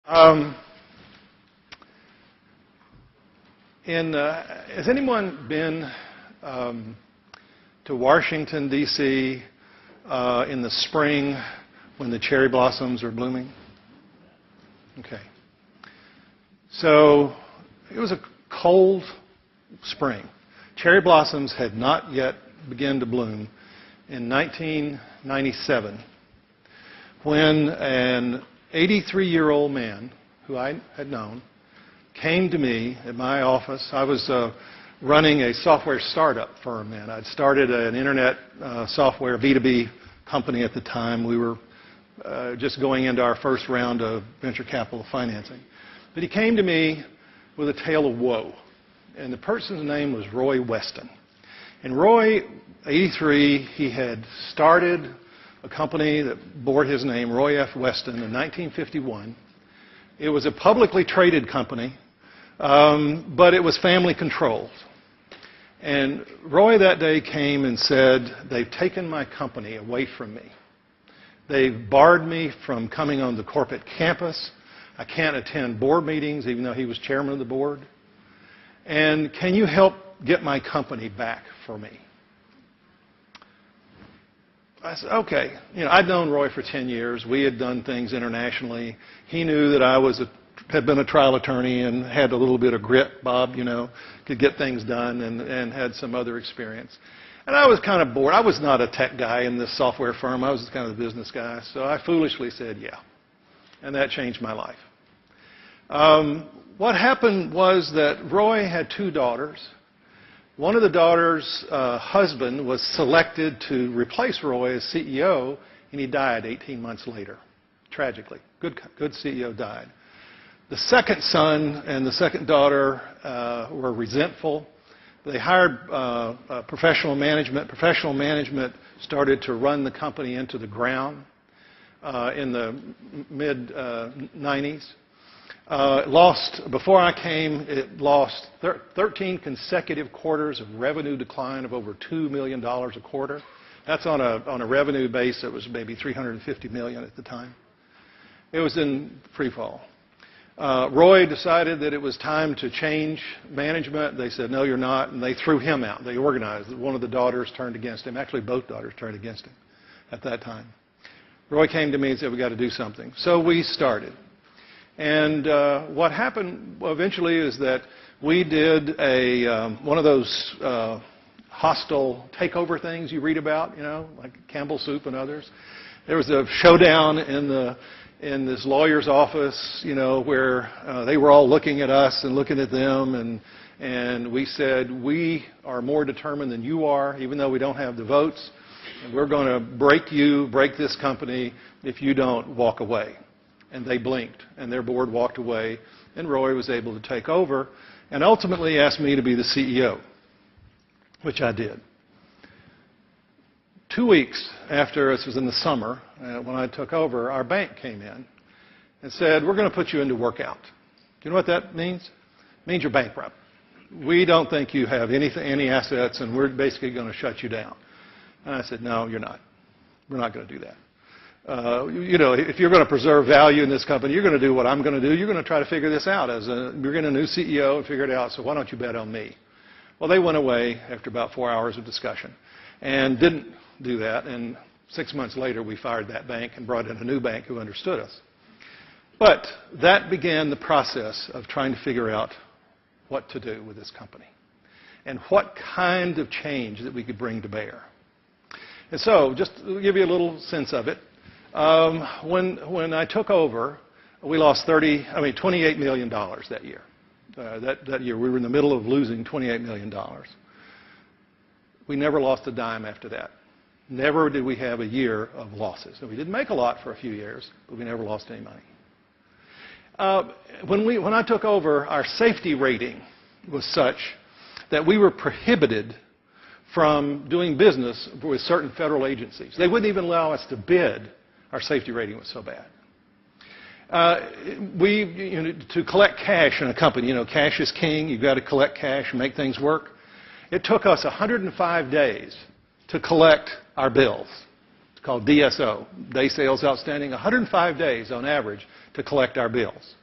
Um, has anyone been to Washington, D.C. In the spring when the cherry blossoms are blooming? Okay. So it was a cold spring. Cherry blossoms had not yet begun to bloom in 1997 when an 83-year-old man who I had known came to me at my office. I was running a software startup firm then. I'd started an internet software B2B company at the time. We were just going into our first round of venture capital financing. But he came to me with a tale of woe. And the person's name was Roy Weston. And Roy, 83, he had started a company that bore his name, Roy F. Weston, in 1951. It was a publicly traded company, but it was family controlled. And Roy that day came and said, "They've taken my company away from me. They've barred me from coming on the corporate campus. I can't attend board meetings, even though he was chairman of the board. And can you help get my company back for me?" I said, okay. I'd known Roy for 10 years. We had done things internationally. He knew that I had been a trial attorney and had a little bit of grit, Bob, could get things done and had some other experience. And I was kind of bored. I was not a tech guy in this software firm. I was just kind of the business guy. So I foolishly said, yeah. And that changed my life. What happened was that Roy had two daughters. One of the daughters' husband was selected to replace Roy as CEO, and he died 18 months later, tragically. Good CEO died. The second son and the second daughter were resentful. They hired professional management. Professional management started to run the company into the ground in the mid-90s. Before I came, it lost 13 consecutive quarters of revenue decline of over $2 million a quarter. That's on a revenue base that was maybe $350 million at the time. It was in free fall. Roy decided that it was time to change management. They said, "No, you're not," and they threw him out. They organized. One of the daughters turned against him. Actually, both daughters turned against him at that time. Roy came to me and said, "We've got to do something." So we started. And what happened eventually is that we did one of those hostile takeover things you read about, like Campbell Soup and others. There was a showdown in this lawyer's office, where they were all looking at us and looking at them, and we said, "We are more determined than you are, even though we don't have the votes, and we're going to break this company if you don't walk away." And they blinked, and their board walked away, and Roy was able to take over and ultimately asked me to be the CEO, which I did. 2 weeks after, this was in the summer, when I took over, our bank came in and said, "We're going to put you into workout." Do you know what that means? It means you're bankrupt. We don't think you have any assets, and we're basically going to shut you down. And I said, "No, you're not. We're not going to do that. If you're going to preserve value in this company, you're going to do what I'm going to do. You're going to try to figure this out. You're getting a new CEO and figure it out, so why don't you bet on me?" Well, they went away after about 4 hours of discussion and didn't do that. And 6 months later, we fired that bank and brought in a new bank who understood us. But that began the process of trying to figure out what to do with this company and what kind of change that we could bring to bear. And so, just to give you a little sense of it, when I took over, we lost $28 million that year. That year, we were in the middle of losing $28 million. We never lost a dime after that. Never did we have a year of losses. And we didn't make a lot for a few years, but we never lost any money. When I took over, our safety rating was such that we were prohibited from doing business with certain federal agencies. They wouldn't even allow us to bid. Our safety rating was so bad. To collect cash in a company, cash is king. You've got to collect cash and make things work. It took us 105 days to collect our bills. It's called DSO, Day Sales Outstanding. 105 days on average to collect our bills.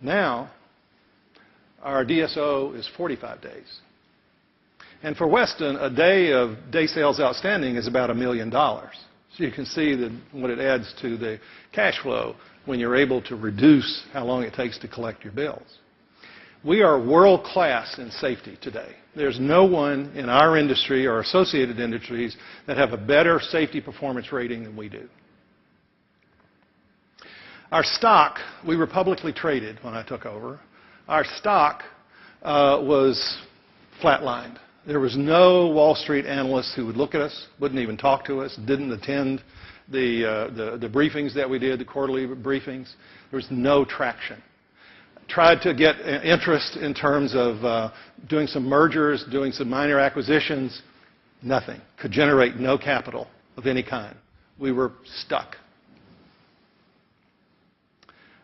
Now, our DSO is 45 days. And for Weston, a day of day sales outstanding is about $1 million. So you can see what it adds to the cash flow when you're able to reduce how long it takes to collect your bills. We are world class in safety today. There's no one in our industry or associated industries that have a better safety performance rating than we do. Our stock, we were publicly traded when I took over. Our stock was flatlined. There was no Wall Street analyst who would look at us, wouldn't even talk to us, didn't attend the briefings that we did, the quarterly briefings. There was no traction. Tried to get interest in terms of doing some mergers, doing some minor acquisitions. Nothing. Could generate no capital of any kind. We were stuck.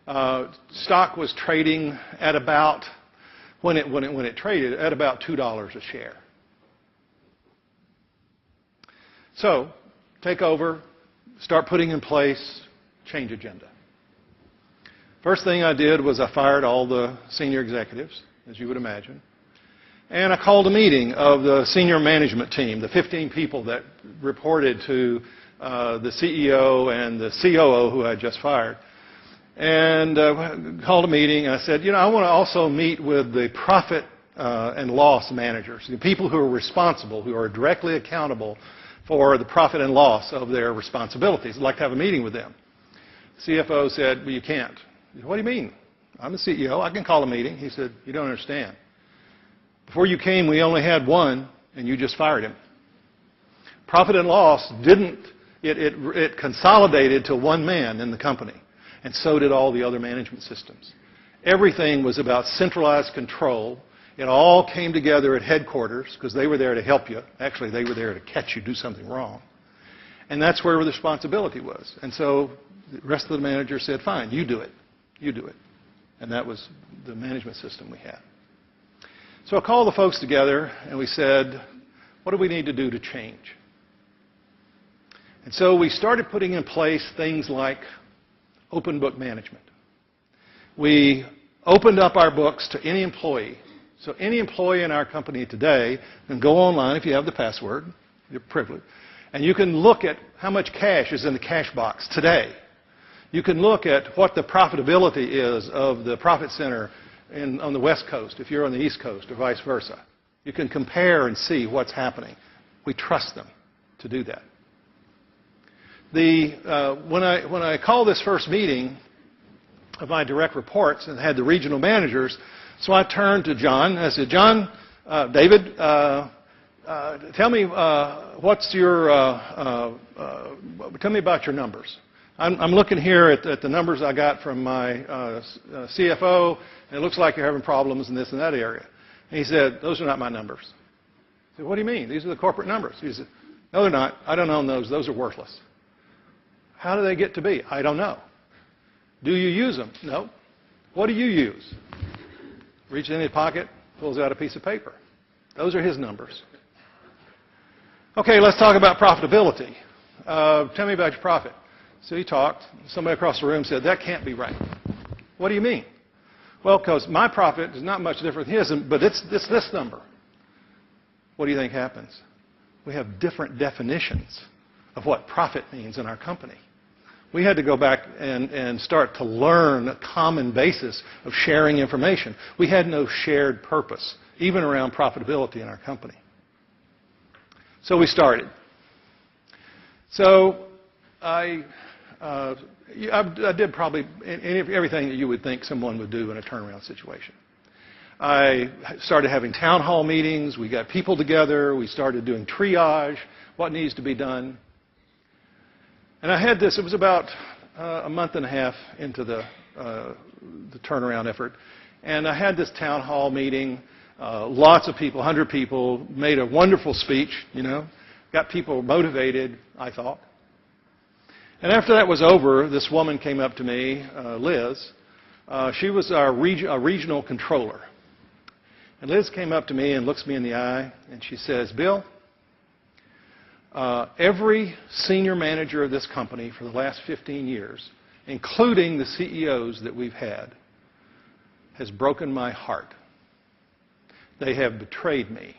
Stock was trading at about, when it traded, at about $2 a share. So, take over, start putting in place, change agenda. First thing I did was I fired all the senior executives, as you would imagine. And I called a meeting of the senior management team, the 15 people that reported to the CEO and the COO who I just fired. And called a meeting, and I said, I want to also meet with the profit and loss managers, the people who are responsible, who are directly accountable for the profit and loss of their responsibilities. I'd like to have a meeting with them. The CFO said, well, you can't. I said, what do you mean? I'm the CEO. I can call a meeting. He said, you don't understand. Before you came, we only had one, and you just fired him. Profit and loss it consolidated to one man in the company. And so did all the other management systems. Everything was about centralized control. It all came together at headquarters because they were there to help you. Actually, they were there to catch you do something wrong. And that's where the responsibility was. And so the rest of the managers said, fine, you do it. You do it. And that was the management system we had. So I called the folks together and we said, what do we need to do to change? And so we started putting in place things like open book management. We opened up our books to any employee. So any employee in our company today can go online if you have the password, you're privileged, and you can look at how much cash is in the cash box today. You can look at what the profitability is of the profit center on the West Coast if you're on the East Coast or vice versa. You can compare and see what's happening. We trust them to do that. When I called this first meeting of my direct reports and had the regional managers, so I turned to John and I said, John, David, tell me tell me about your numbers. I'm looking here at the numbers I got from my CFO, and it looks like you're having problems in this and that area. And he said, those are not my numbers. I said, what do you mean? These are the corporate numbers. He said, no, they're not. I don't own those. Those are worthless. How do they get to be? I don't know. Do you use them? No. What do you use? Reaches in his pocket, pulls out a piece of paper. Those are his numbers. Okay, let's talk about profitability. Tell me about your profit. So he talked. Somebody across the room said, that can't be right. What do you mean? Well, because my profit is not much different than his, but it's this number. What do you think happens? We have different definitions of what profit means in our company. We had to go back and start to learn a common basis of sharing information. We had no shared purpose, even around profitability in our company. So we started. So I did probably everything that you would think someone would do in a turnaround situation. I started having town hall meetings. We got people together. We started doing triage, what needs to be done. And I had this, it was about a month and a half into the turnaround effort. And I had this town hall meeting, lots of people, 100 people, made a wonderful speech, got people motivated, I thought. And after that was over, this woman came up to me, Liz. She was our regional controller. And Liz came up to me and looks me in the eye, and she says, Bill, every senior manager of this company for the last 15 years including the CEOs that we've had, has broken my heart. They have betrayed me.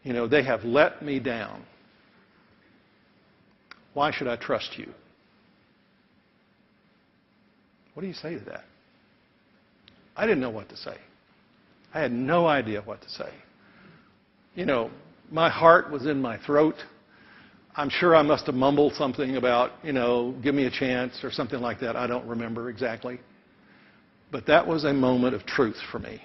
You know, they have let me down. Why should I trust you? What do you say to that? I didn't know what to say. I had no idea what to say. You know, my heart was in my throat. I'm sure I must have mumbled something about, you know, give me a chance or something like that. I don't remember exactly. But that was a moment of truth for me.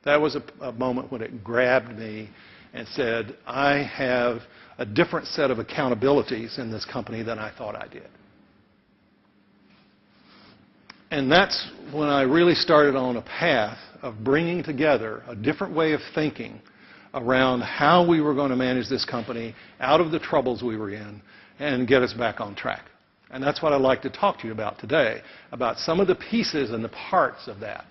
That was a moment when it grabbed me and said, I have a different set of accountabilities in this company than I thought I did. And that's when I really started on a path of bringing together a different way of thinking around how we were going to manage this company out of the troubles we were in and get us back on track. And that's what I'd like to talk to you about today, about some of the pieces and the parts of that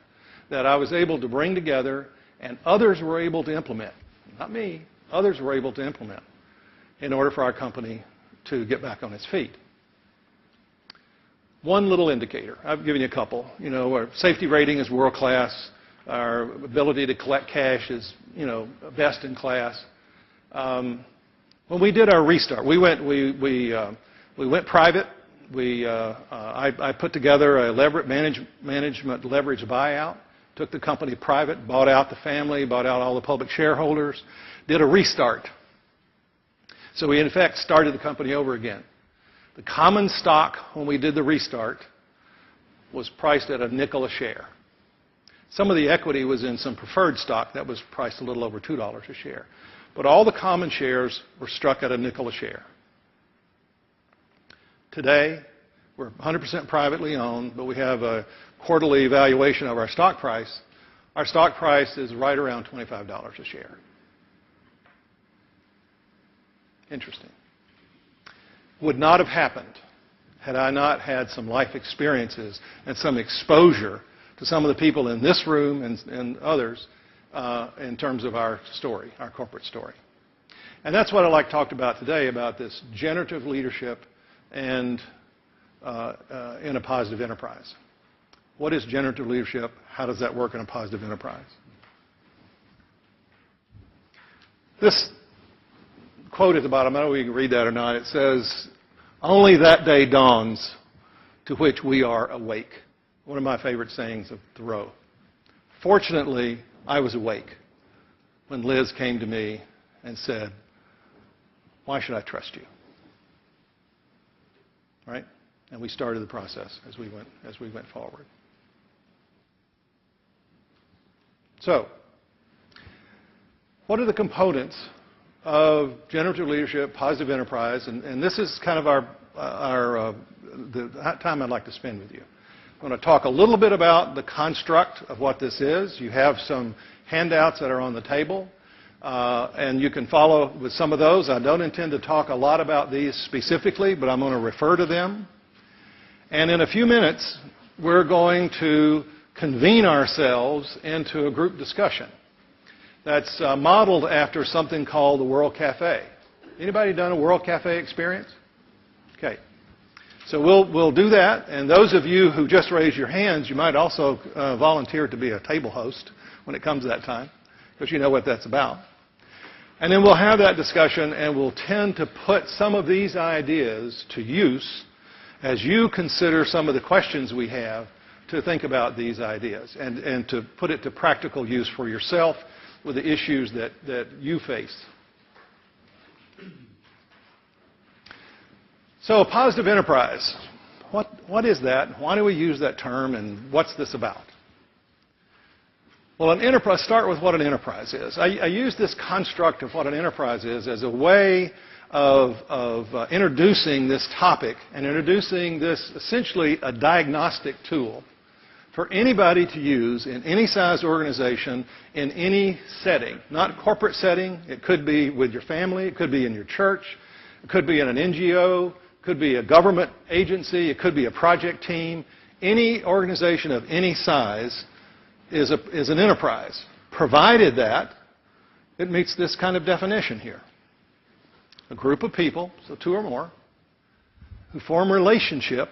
I was able to bring together and others were able to implement. Not me, others were able to implement in order for our company to get back on its feet. One little indicator. I've given you a couple. You know, our safety rating is world class. Our ability to collect cash is, you know, best in class. When we did our restart, we went private. I put together a management leverage buyout. Took the company private, bought out the family, bought out all the public shareholders, did a restart. So we, in effect, started the company over again. The common stock, when we did the restart, was priced at $0.05 a share. Some of the equity was in some preferred stock that was priced a little over $2 a share. But all the common shares were struck at $0.05 a share. Today, we're 100% privately owned, but we have a quarterly evaluation of our stock price. Our stock price is right around $25 a share. Interesting. Would not have happened had I not had some life experiences and some exposure to some of the people in this room and others in terms of our story, our corporate story. And that's what I'd like to talk about today, about this generative leadership and in a positive enterprise. What is generative leadership? How does that work in a positive enterprise? This quote at the bottom, I don't know if you can read that or not. It says, "Only that day dawns to which we are awake." One of my favorite sayings of Thoreau. Fortunately, I was awake when Liz came to me and said, "Why should I trust you?" Right? And we started the process as we went forward. So, what are the components of generative leadership, positive enterprise? And this is kind of the time I'd like to spend with you. I'm going to talk a little bit about the construct of what this is. You have some handouts that are on the table, and you can follow with some of those. I don't intend to talk a lot about these specifically, but I'm going to refer to them. And in a few minutes, we're going to convene ourselves into a group discussion that's modeled after something called the World Cafe. Anybody done a World Cafe experience? Okay. So we'll do that. And those of you who just raised your hands, you might also volunteer to be a table host when it comes to that time, because you know what that's about. And then we'll have that discussion, and we'll tend to put some of these ideas to use as you consider some of the questions we have to think about these ideas and to put it to practical use for yourself with the issues that you face. So, a positive enterprise. What is that? Why do we use that term, and what's this about? Well, an enterprise, start with what an enterprise is. I use this construct of what an enterprise is as a way of introducing this topic and introducing this essentially a diagnostic tool for anybody to use in any size organization, in any setting. Not corporate setting. It could be with your family. It could be in your church. It could be in an NGO. It could be a government agency. It could be a project team. Any organization of any size is an enterprise, provided that it meets this kind of definition here. A group of people, so two or more, who form relationship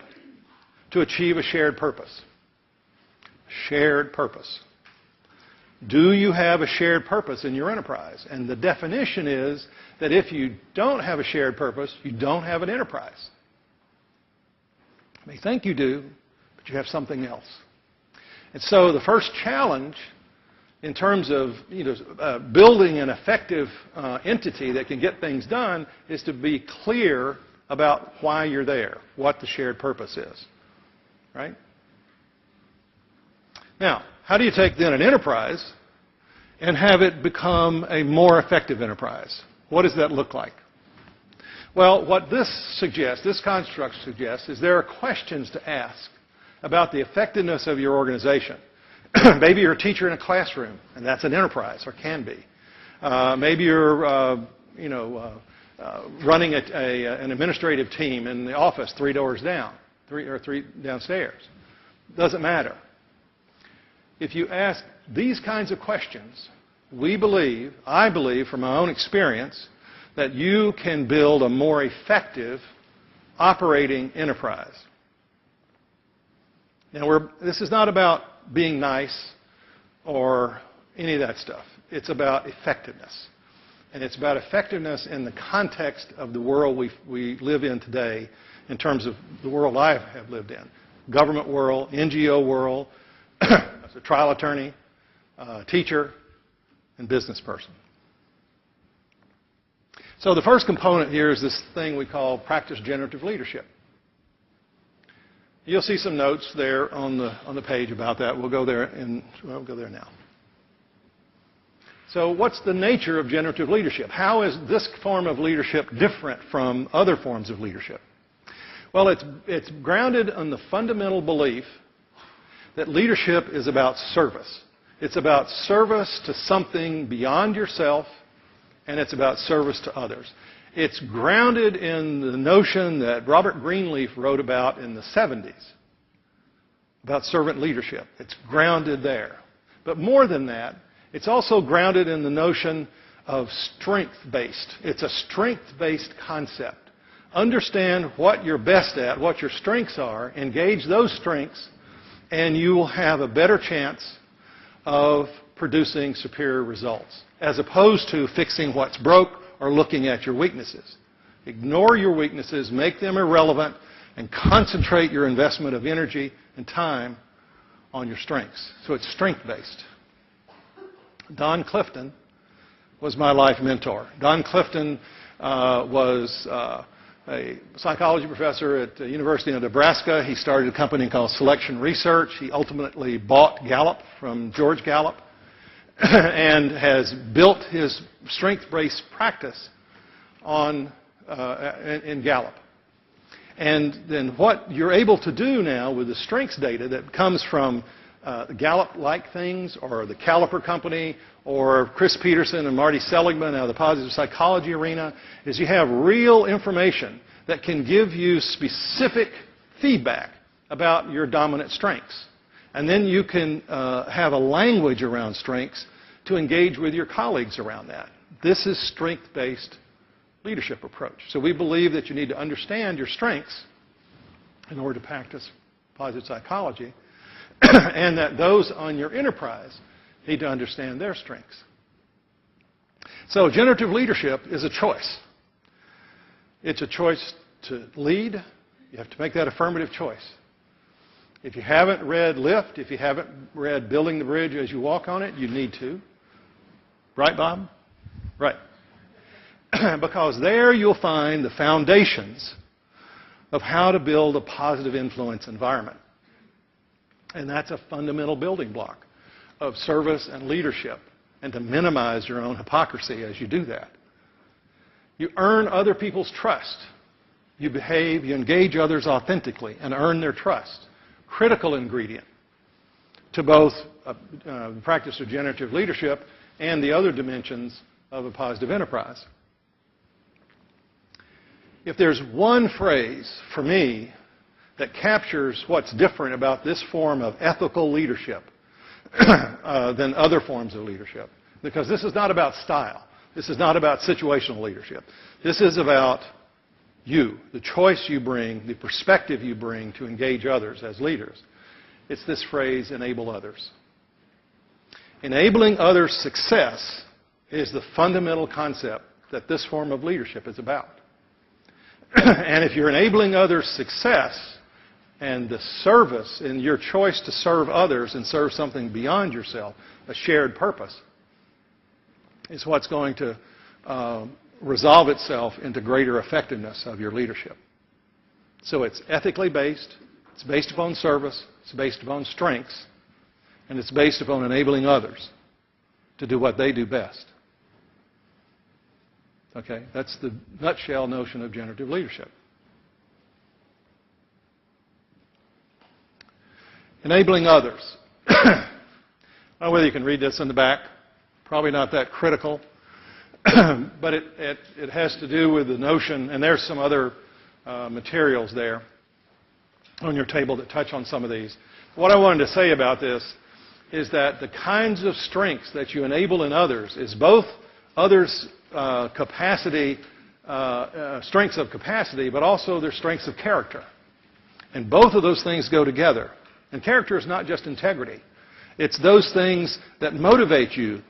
to achieve a shared purpose. Shared purpose. Do you have a shared purpose in your enterprise? And the definition is that if you don't have a shared purpose, you don't have an enterprise. You may think you do, but you have something else. And so the first challenge in terms of building an effective entity that can get things done is to be clear about why you're there, what the shared purpose is. Right? Now, how do you take then an enterprise and have it become a more effective enterprise? What does that look like? Well, what this construct suggests, is there are questions to ask about the effectiveness of your organization. Maybe you're a teacher in a classroom, and that's an enterprise, or can be. Maybe you're, running an administrative team in the office 3 doors down, three downstairs. Doesn't matter. If you ask these kinds of questions, I believe from my own experience, that you can build a more effective operating enterprise. Now, this is not about being nice or any of that stuff. It's about effectiveness. And it's about effectiveness in the context of the world we live in today, in terms of the world I have lived in. Government world, NGO world, as a trial attorney, teacher, and business person. So the first component here is this thing we call practice generative leadership. You'll see some notes there on the page about that. We'll go there now. So what's the nature of generative leadership? How is this form of leadership different from other forms of leadership? Well, it's grounded on the fundamental belief that leadership is about service. It's about service to something beyond yourself, and it's about service to others. It's grounded in the notion that Robert Greenleaf wrote about in the 70s, about servant leadership. It's grounded there. But more than that, it's also grounded in the notion of strength-based. It's a strength-based concept. Understand what you're best at, what your strengths are, engage those strengths, and you will have a better chance of producing superior results, as opposed to fixing what's broke or looking at your weaknesses. Ignore your weaknesses, make them irrelevant, and concentrate your investment of energy and time on your strengths. So it's strength-based. Don Clifton was my life mentor. Don Clifton was a psychology professor at the University of Nebraska. He started a company called Selection Research. He ultimately bought Gallup from George Gallup and has built his strength-based practice in Gallup. And then what you're able to do now with the strengths data that comes from Gallup-like things, or the Caliper Company, or Chris Peterson and Marty Seligman out of the positive psychology arena, is you have real information that can give you specific feedback about your dominant strengths. And then you can have a language around strengths to engage with your colleagues around that. This is strength-based leadership approach. So we believe that you need to understand your strengths in order to practice positive psychology, and that those on your enterprise need to understand their strengths. So generative leadership is a choice. It's a choice to lead. You have to make that affirmative choice. If you haven't read Lift, if you haven't read Building the Bridge as You Walk on It, you need to. Right, Bob? Right. Because there you'll find the foundations of how to build a positive influence environment. And that's a fundamental building block of service and leadership, and to minimize your own hypocrisy as you do that. You earn other people's trust. You behave, you engage others authentically and earn their trust. Critical ingredient to both the practice of generative leadership and the other dimensions of a positive enterprise. If there's one phrase for me that captures what's different about this form of ethical leadership than other forms of leadership, because this is not about style. This is not about situational leadership. This is about you, the choice you bring, the perspective you bring to engage others as leaders. It's this phrase, enable others. Enabling others' success is the fundamental concept that this form of leadership is about. And if you're enabling others' success and the service in your choice to serve others and serve something beyond yourself, a shared purpose, is what's going to resolve itself into greater effectiveness of your leadership. So it's ethically based, it's based upon service, it's based upon strengths, and it's based upon enabling others to do what they do best. Okay, that's the nutshell notion of generative leadership. Enabling others. I don't know whether you can read this in the back. Probably not that critical. But it has to do with the notion, and there's some other materials there on your table that touch on some of these. What I wanted to say about this is that the kinds of strengths that you enable in others is both others' capacity, strengths of capacity, but also their strengths of character. And both of those things go together. And character is not just integrity. It's those things that motivate you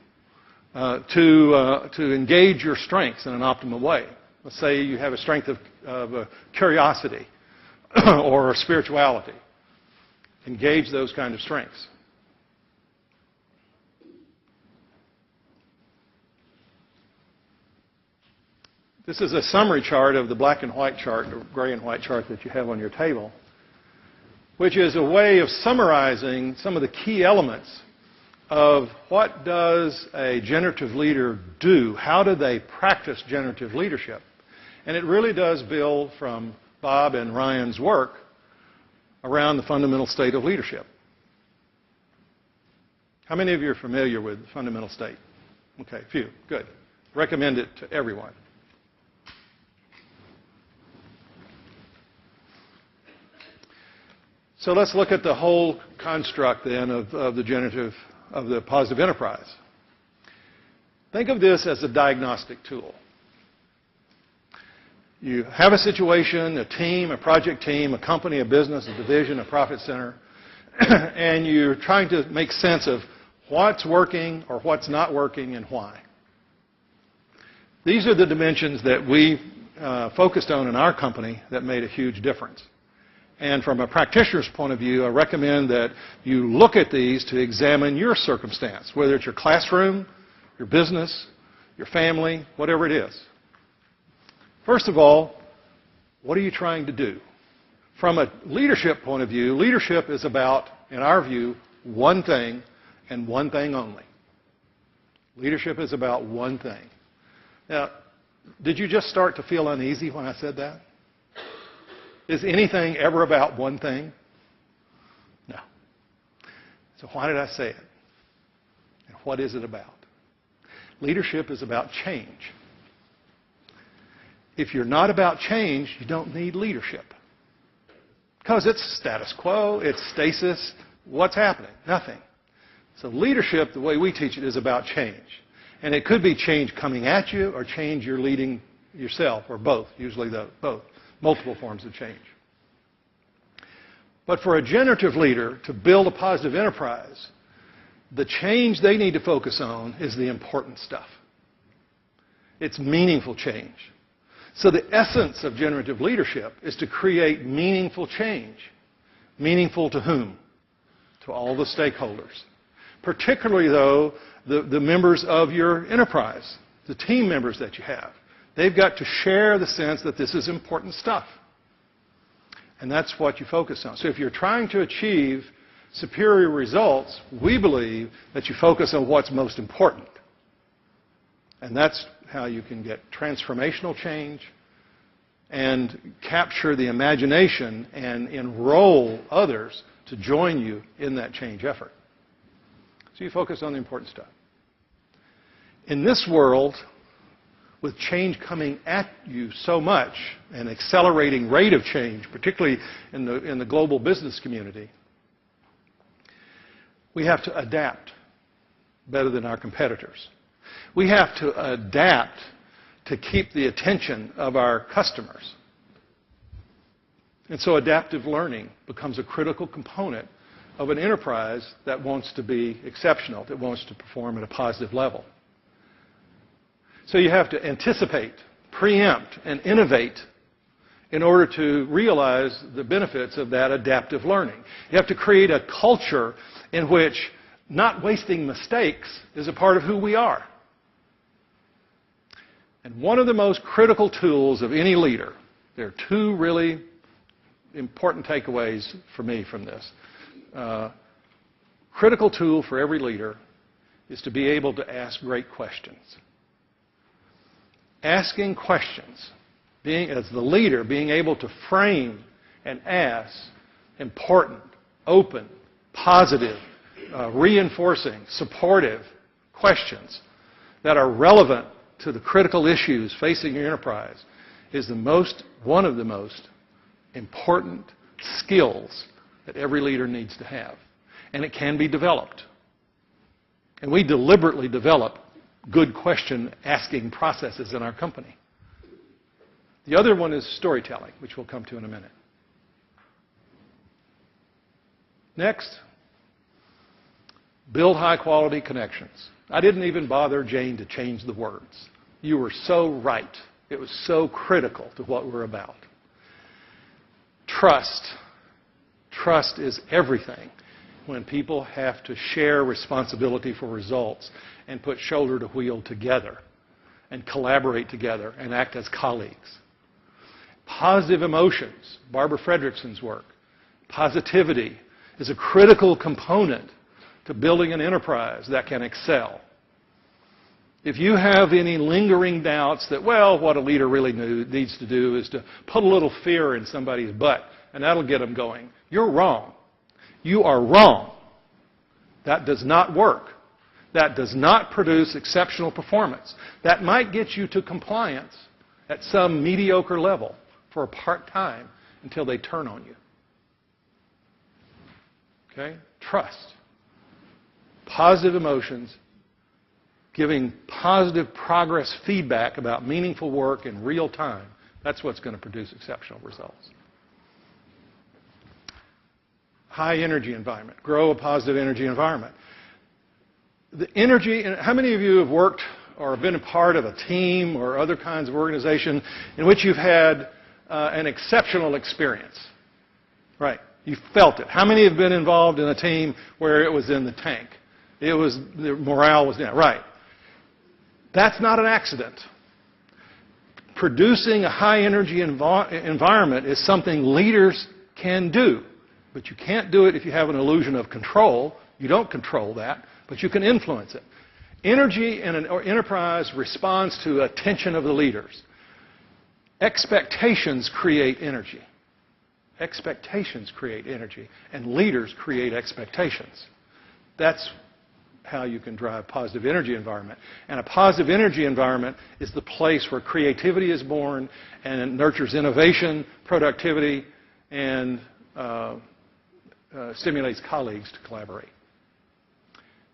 to engage your strengths in an optimal way. Let's say you have a strength of curiosity or spirituality. Engage those kind of strengths. This is a summary chart of the black and white chart, or gray and white chart that you have on your table, which is a way of summarizing some of the key elements of what does a generative leader do, how do they practice generative leadership. And it really does build from Bob and Ryan's work around the fundamental state of leadership. How many of you are familiar with the fundamental state? Okay, a few. Good. Recommend it to everyone. So let's look at the whole construct then of the generative, of the positive enterprise. Think of this as a diagnostic tool. You have a situation, a team, a project team, a company, a business, a division, a profit center, and you're trying to make sense of what's working or what's not working and why. These are the dimensions that we focused on in our company that made a huge difference. And from a practitioner's point of view, I recommend that you look at these to examine your circumstance, whether it's your classroom, your business, your family, whatever it is. First of all, what are you trying to do? From a leadership point of view, leadership is about, in our view, one thing and one thing only. Leadership is about one thing. Now, did you just start to feel uneasy when I said that? Is anything ever about one thing? No. So why did I say it? And what is it about? Leadership is about change. If you're not about change, you don't need leadership. Because it's status quo, it's stasis. What's happening? Nothing. So leadership, the way we teach it, is about change. And it could be change coming at you or change you're leading yourself, or both, usually both. Multiple forms of change. But for a generative leader to build a positive enterprise, the change they need to focus on is the important stuff. It's meaningful change. So the essence of generative leadership is to create meaningful change. Meaningful to whom? To all the stakeholders. Particularly, though, the members of your enterprise, the team members that you have. They've got to share the sense that this is important stuff. And that's what you focus on. So if you're trying to achieve superior results, we believe that you focus on what's most important. And that's how you can get transformational change and capture the imagination and enroll others to join you in that change effort. So you focus on the important stuff. In this world, with change coming at you so much, an accelerating rate of change, particularly in the global business community, we have to adapt better than our competitors. We have to adapt to keep the attention of our customers. And so adaptive learning becomes a critical component of an enterprise that wants to be exceptional, that wants to perform at a positive level. So you have to anticipate, preempt, and innovate in order to realize the benefits of that adaptive learning. You have to create a culture in which not wasting mistakes is a part of who we are. And one of the most critical tools of any leader, there are two really important takeaways for me from this. Critical tool for every leader is to be able to ask great questions. Asking questions, as the leader, being able to frame and ask important, open, positive, reinforcing, supportive questions that are relevant to the critical issues facing your enterprise is one of the most important skills that every leader needs to have. And it can be developed. And we deliberately develop good question asking processes in our company. The other one is storytelling, which we'll come to in a minute. Next, build high-quality connections. I didn't even bother Jane to change the words. You were so right. It was so critical to what we're about. Trust. Trust is everything when people have to share responsibility for results and put shoulder to wheel together and collaborate together and act as colleagues. Positive emotions, Barbara Fredrickson's work. Positivity is a critical component to building an enterprise that can excel. If you have any lingering doubts that, well, what a leader really needs to do is to put a little fear in somebody's butt and that'll get them going, you're wrong. You are wrong. That does not work. That does not produce exceptional performance. That might get you to compliance at some mediocre level for a part-time until they turn on you. Okay? Trust. Positive emotions, giving positive progress feedback about meaningful work in real time. That's what's going to produce exceptional results. High energy environment. Grow a positive energy environment. The energy, how many of you have worked or been a part of a team or other kinds of organization in which you've had an exceptional experience? Right. You felt it. How many have been involved in a team where it was in the tank? The morale was down. Right. That's not an accident. Producing a high energy environment is something leaders can do. But you can't do it if you have an illusion of control. You don't control that, but you can influence it. Energy in an enterprise responds to attention of the leaders. Expectations create energy. Expectations create energy, and leaders create expectations. That's how you can drive positive energy environment. And a positive energy environment is the place where creativity is born and it nurtures innovation, productivity, and stimulates colleagues to collaborate.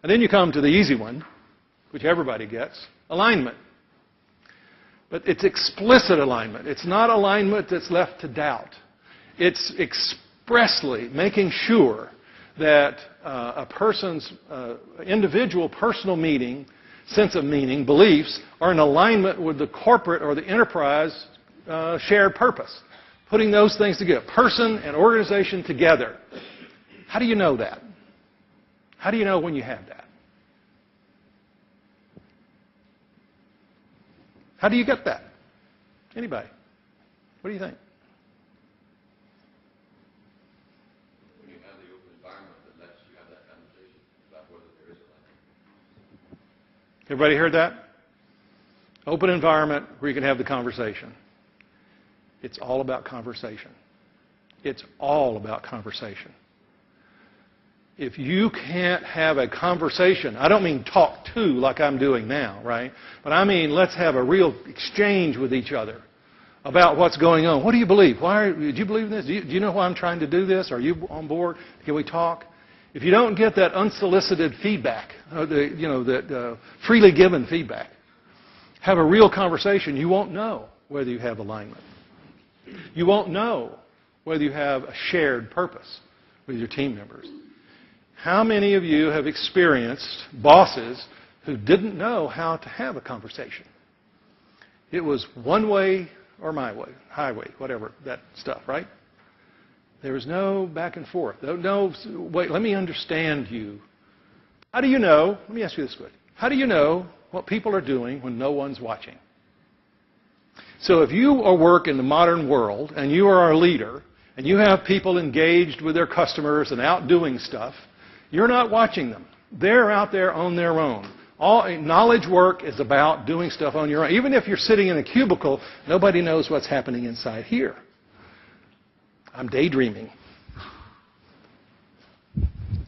And then you come to the easy one, which everybody gets, alignment. But it's explicit alignment. It's not alignment that's left to doubt. It's expressly making sure that a person's individual personal sense of meaning, beliefs, are in alignment with the corporate or the enterprise shared purpose. Putting those things together, person and organization together. How do you know that? How do you know when you have that? How do you get that? Anybody? What do you think? When you have the open environment that lets you have that conversation about whether there is a. Everybody heard that? Open environment where you can have the conversation. It's all about conversation. It's all about conversation. If you can't have a conversation, I don't mean talk to like I'm doing now, right? But I mean let's have a real exchange with each other about what's going on. What do you believe? Do you believe in this? Do you know why I'm trying to do this? Are you on board? Can we talk? If you don't get that unsolicited feedback, that freely given feedback, have a real conversation, you won't know whether you have alignment. You won't know whether you have a shared purpose with your team members. How many of you have experienced bosses who didn't know how to have a conversation? It was one way or my way, highway, whatever, that stuff, right? There was no back and forth. No, wait, let me understand you. How do you know? Let me ask you this question. How do you know what people are doing when no one's watching? So if you work in the modern world and you are a leader and you have people engaged with their customers and out doing stuff, you're not watching them. They're out there on their own. All knowledge work is about doing stuff on your own. Even if you're sitting in a cubicle, nobody knows what's happening inside here. I'm daydreaming.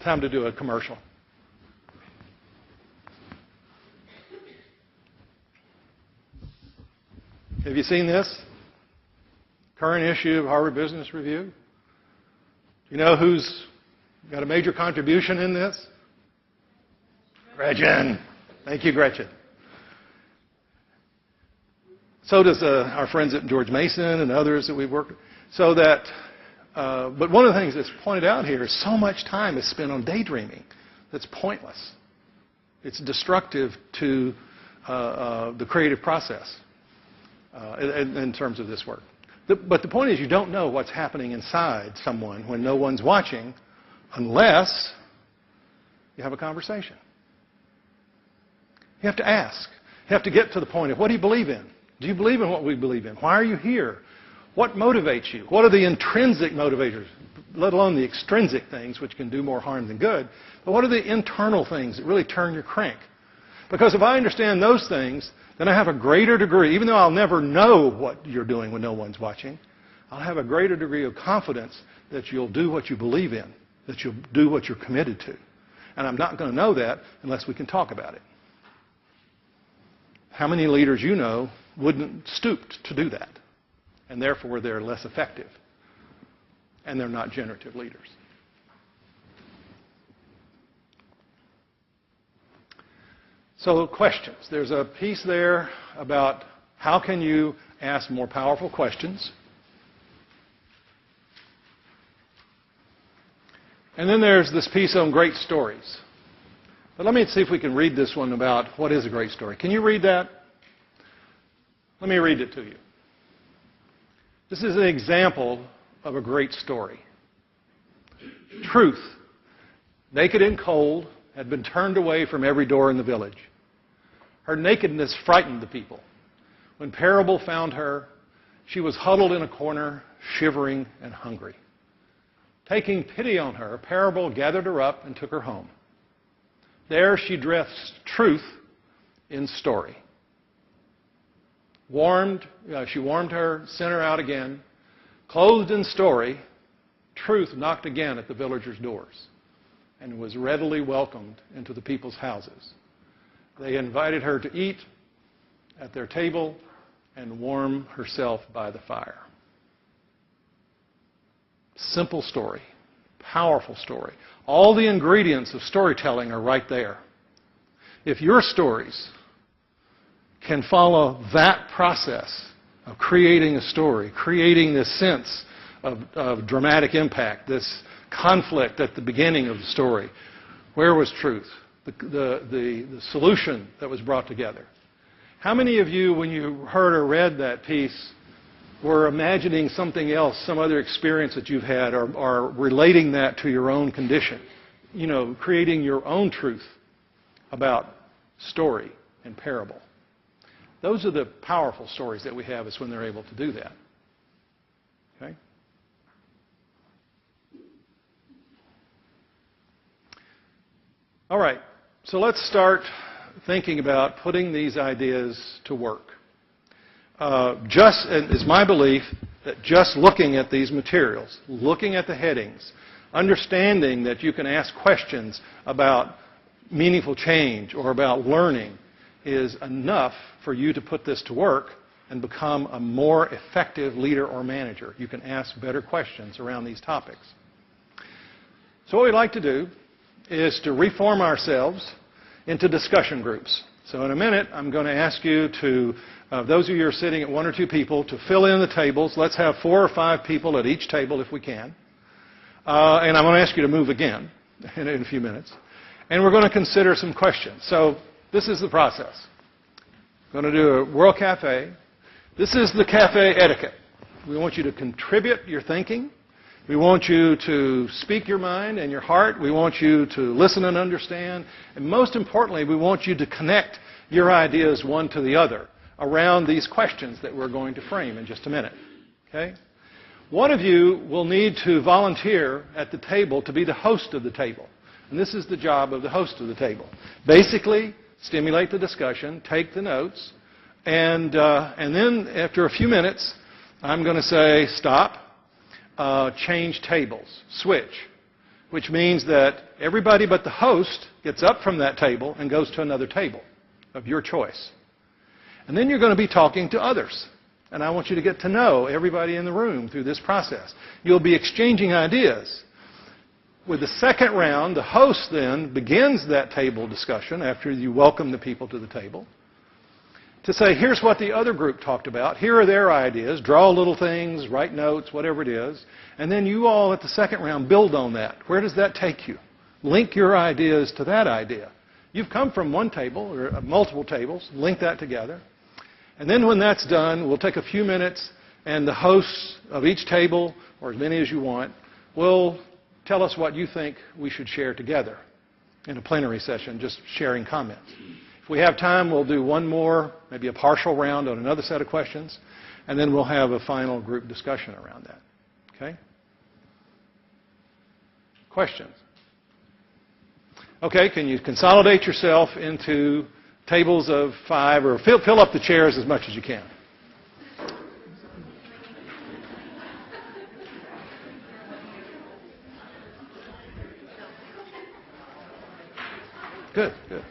Time to do a commercial. Have you seen this? Current issue of Harvard Business Review. You know who's got a major contribution in this? Gretchen. Thank you, Gretchen. So does our friends at George Mason and others that we've worked with. So that, but one of the things that's pointed out here is so much time is spent on daydreaming that's pointless. It's destructive to the creative process in terms of this work. But the point is you don't know what's happening inside someone when no one's watching unless you have a conversation. You have to ask. You have to get to the point of what do you believe in? Do you believe in what we believe in? Why are you here? What motivates you? What are the intrinsic motivators, let alone the extrinsic things, which can do more harm than good? But what are the internal things that really turn your crank? Because if I understand those things, then I have a greater degree, even though I'll never know what you're doing when no one's watching, I'll have a greater degree of confidence that you'll do what you believe in, that you'll do what you're committed to. And I'm not going to know that unless we can talk about it. How many leaders you know wouldn't stoop to do that? And therefore, they're less effective. And they're not generative leaders. So questions. There's a piece there about how can you ask more powerful questions. And then there's this piece on great stories. But let me see if we can read this one about what is a great story. Can you read that? Let me read it to you. This is an example of a great story. Truth, naked and cold, had been turned away from every door in the village. Her nakedness frightened the people. When Parable found her, she was huddled in a corner, shivering and hungry. Taking pity on her, Parable gathered her up and took her home. There she dressed truth in story. She warmed her, sent her out again. Clothed in story, truth knocked again at the villagers' doors and was readily welcomed into the people's houses. They invited her to eat at their table and warm herself by the fire. Simple story, powerful story. All the ingredients of storytelling are right there. If your stories can follow that process of creating a story, creating this sense of dramatic impact, this conflict at the beginning of the story, where was truth? The solution that was brought together. How many of you, when you heard or read that piece, were imagining something else, some other experience that you've had, or relating that to your own condition? You know, creating your own truth about story and parable. Those are the powerful stories that we have, is when they're able to do that. Okay? All right. So let's start thinking about putting these ideas to work. It's my belief that just looking at these materials, looking at the headings, understanding that you can ask questions about meaningful change or about learning is enough for you to put this to work and become a more effective leader or manager. You can ask better questions around these topics. So what we'd like to do is to reform ourselves into discussion groups. So in a minute, I'm going to ask you to, those of you who are sitting at 1 or 2 people, to fill in the tables. Let's have 4 or 5 people at each table if we can. And I'm going to ask you to move again in a few minutes. And we're going to consider some questions. So this is the process. We're going to do a World Cafe. This is the cafe etiquette. We want you to contribute your thinking. We want you to speak your mind and your heart. We want you to listen and understand. And most importantly, we want you to connect your ideas one to the other around these questions that we're going to frame in just a minute. Okay? One of you will need to volunteer at the table to be the host of the table. And this is the job of the host of the table. Basically, stimulate the discussion, take the notes, and then after a few minutes, I'm going to say, stop, change tables, switch, which means that everybody but the host gets up from that table and goes to another table of your choice. And then you're going to be talking to others. And I want you to get to know everybody in the room through this process. You'll be exchanging ideas. With the second round, the host then begins that table discussion after you welcome the people to the table to say, here's what the other group talked about. Here are their ideas. Draw little things, write notes, whatever it is. And then you all at the second round build on that. Where does that take you? Link your ideas to that idea. You've come from one table or multiple tables. Link that together. And then when that's done, we'll take a few minutes and the hosts of each table, or as many as you want, will tell us what you think we should share together in a plenary session, just sharing comments. If we have time, we'll do one more, maybe a partial round on another set of questions, and then we'll have a final group discussion around that. Okay? Questions? Okay, can you consolidate yourself into tables of 5, or fill up the chairs as much as you can? Good, good.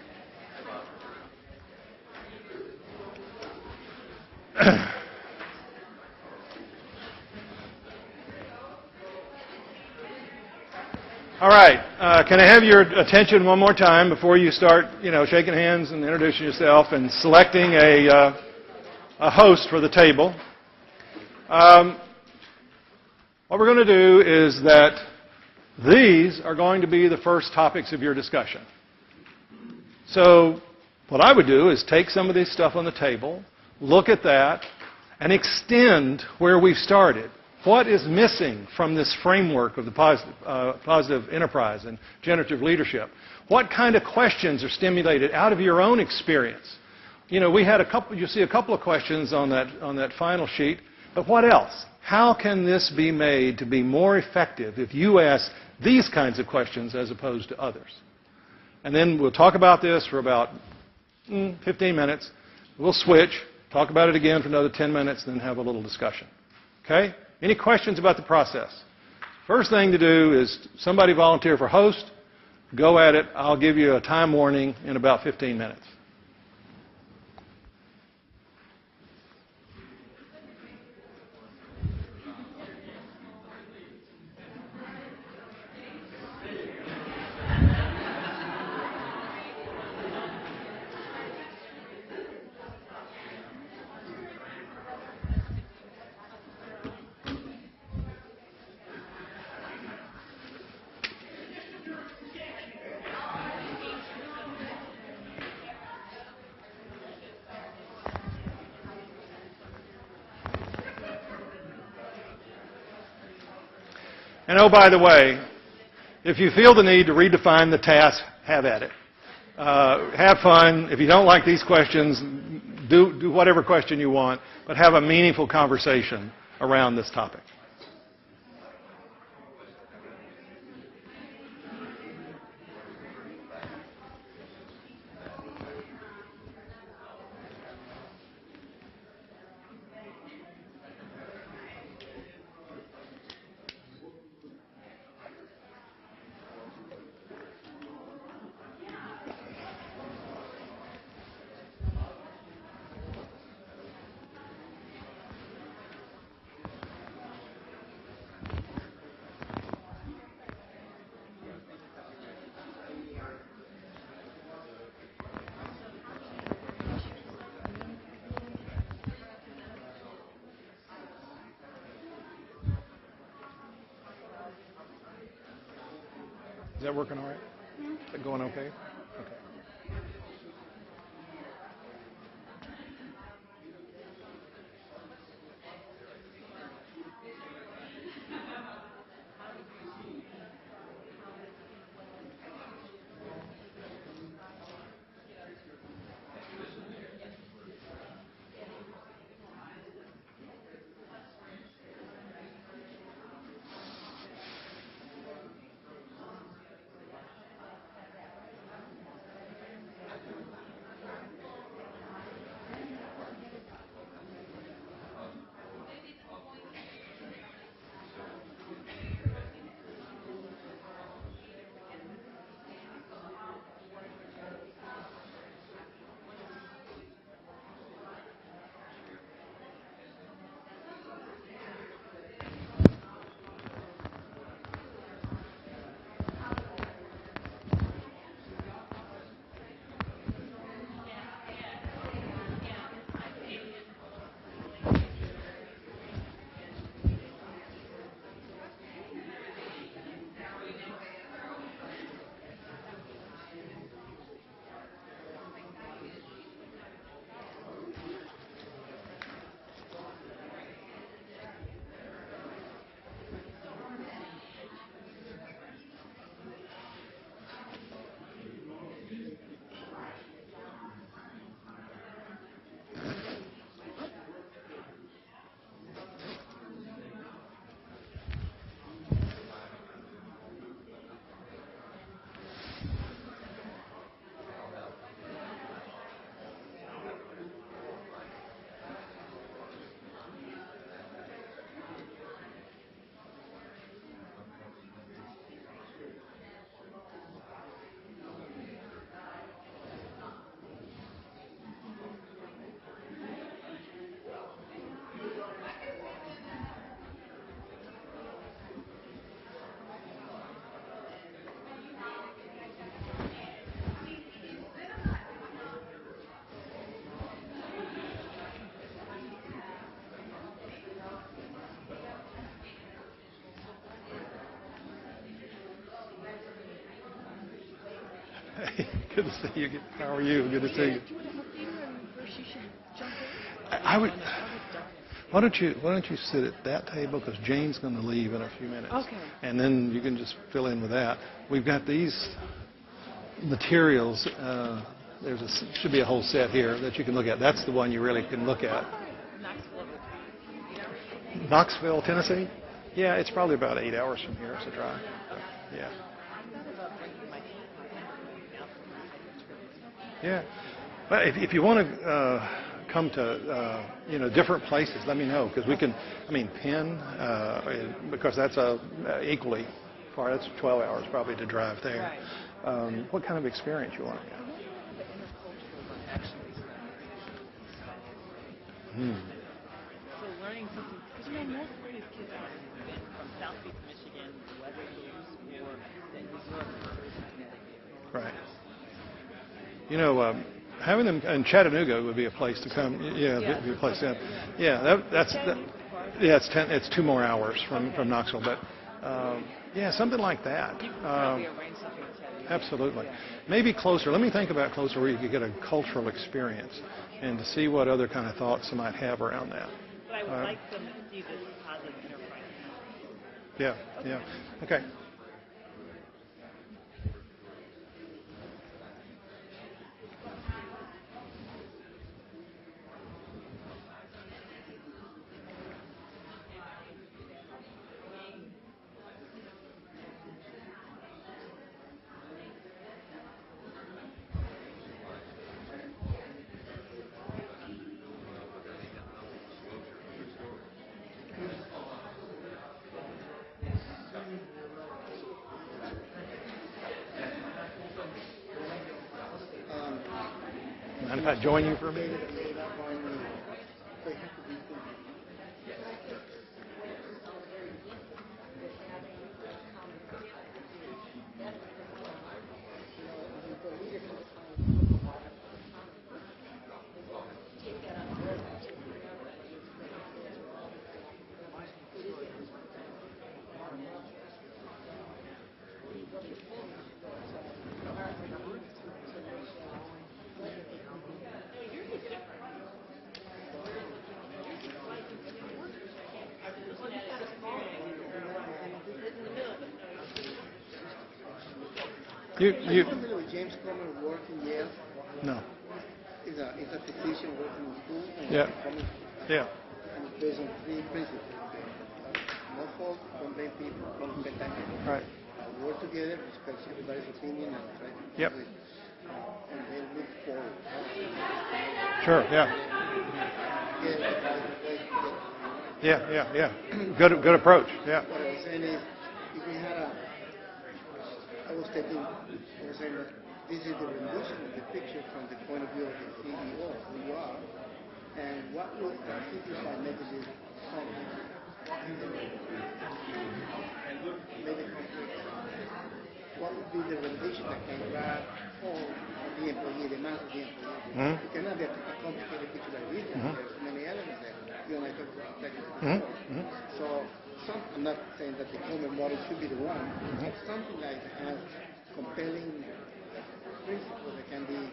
All right. Can I have your attention one more time before you start, shaking hands and introducing yourself and selecting a host for the table? What we're going to do is that these are going to be the first topics of your discussion. So what I would do is take some of this stuff on the table, look at that, and extend where we've started. What is missing from this framework of the positive enterprise and generative leadership? What kind of questions are stimulated out of your own experience? We had you see a couple of questions on that final sheet, but what else? How can this be made to be more effective if you ask these kinds of questions as opposed to others? And then we'll talk about this for about 15 minutes. We'll switch, talk about it again for another 10 minutes, then have a little discussion. Okay? Any questions about the process? First thing to do is somebody volunteer for host. Go at it. I'll give you a time warning in about 15 minutes. And oh, by the way, if you feel the need to redefine the task, have at it. Have fun. If you don't like these questions, do whatever question you want, but have a meaningful conversation around this topic. Is that working all right? Is that going okay? Okay. Hey, good to see you. How are you? Good to see you. I would. Why don't you sit at that table because Jane's going to leave in a few minutes. Okay. And then you can just fill in with that. We've got these materials. Should be a whole set here that you can look at. That's the one you really can look at. Knoxville, Tennessee? Yeah, it's probably about 8 hours from here. It's a drive. So, yeah. Yeah. But if you want to come to different places, let me know because we can. I mean, Penn because that's equally far. That's 12 hours probably to drive there. Right. What kind of experience you want? So learning something, because most of these kids are from Southeast Michigan, Weather Hills, or that New York, Right. Having them in Chattanooga would be a place to come. Yeah, it'd be a place. Yeah, it's 2 more hours from Knoxville, but yeah, something like that. You could probably arrange something in Chattanooga. Absolutely. Maybe closer. Let me think about closer where you could get a cultural experience and to see what other kind of thoughts you might have around that. But I would like them to see this positive enterprise. Yeah. Okay. Mind if I join you for a minute? You, Are you familiar with James Comer work in Yale? no. He's a physician working in school. And Yeah. Yeah. And it's based on three principles. No fault, don't blame people, don't spend time people. Right. Work together, respect everybody's opinion, and try to Yep. do it. And then move forward. Sure. Yeah. Get the right way to get. Yeah. Good approach. Yeah. What I was saying is, if we had I was saying that this is the rendition of the picture from the point of view of the CEO, who you are, and what would the simplified messages something? Maybe complex. What would be the rendition that can grab all of the employee, the mass of the employee? Mhm. It cannot be a complicated picture like this. Mhm. There's many elements there. You and I talked about technical Mhm. before. Mhm. So I'm not saying that the common model should be the one, Mhm. but something like has compelling principles that can be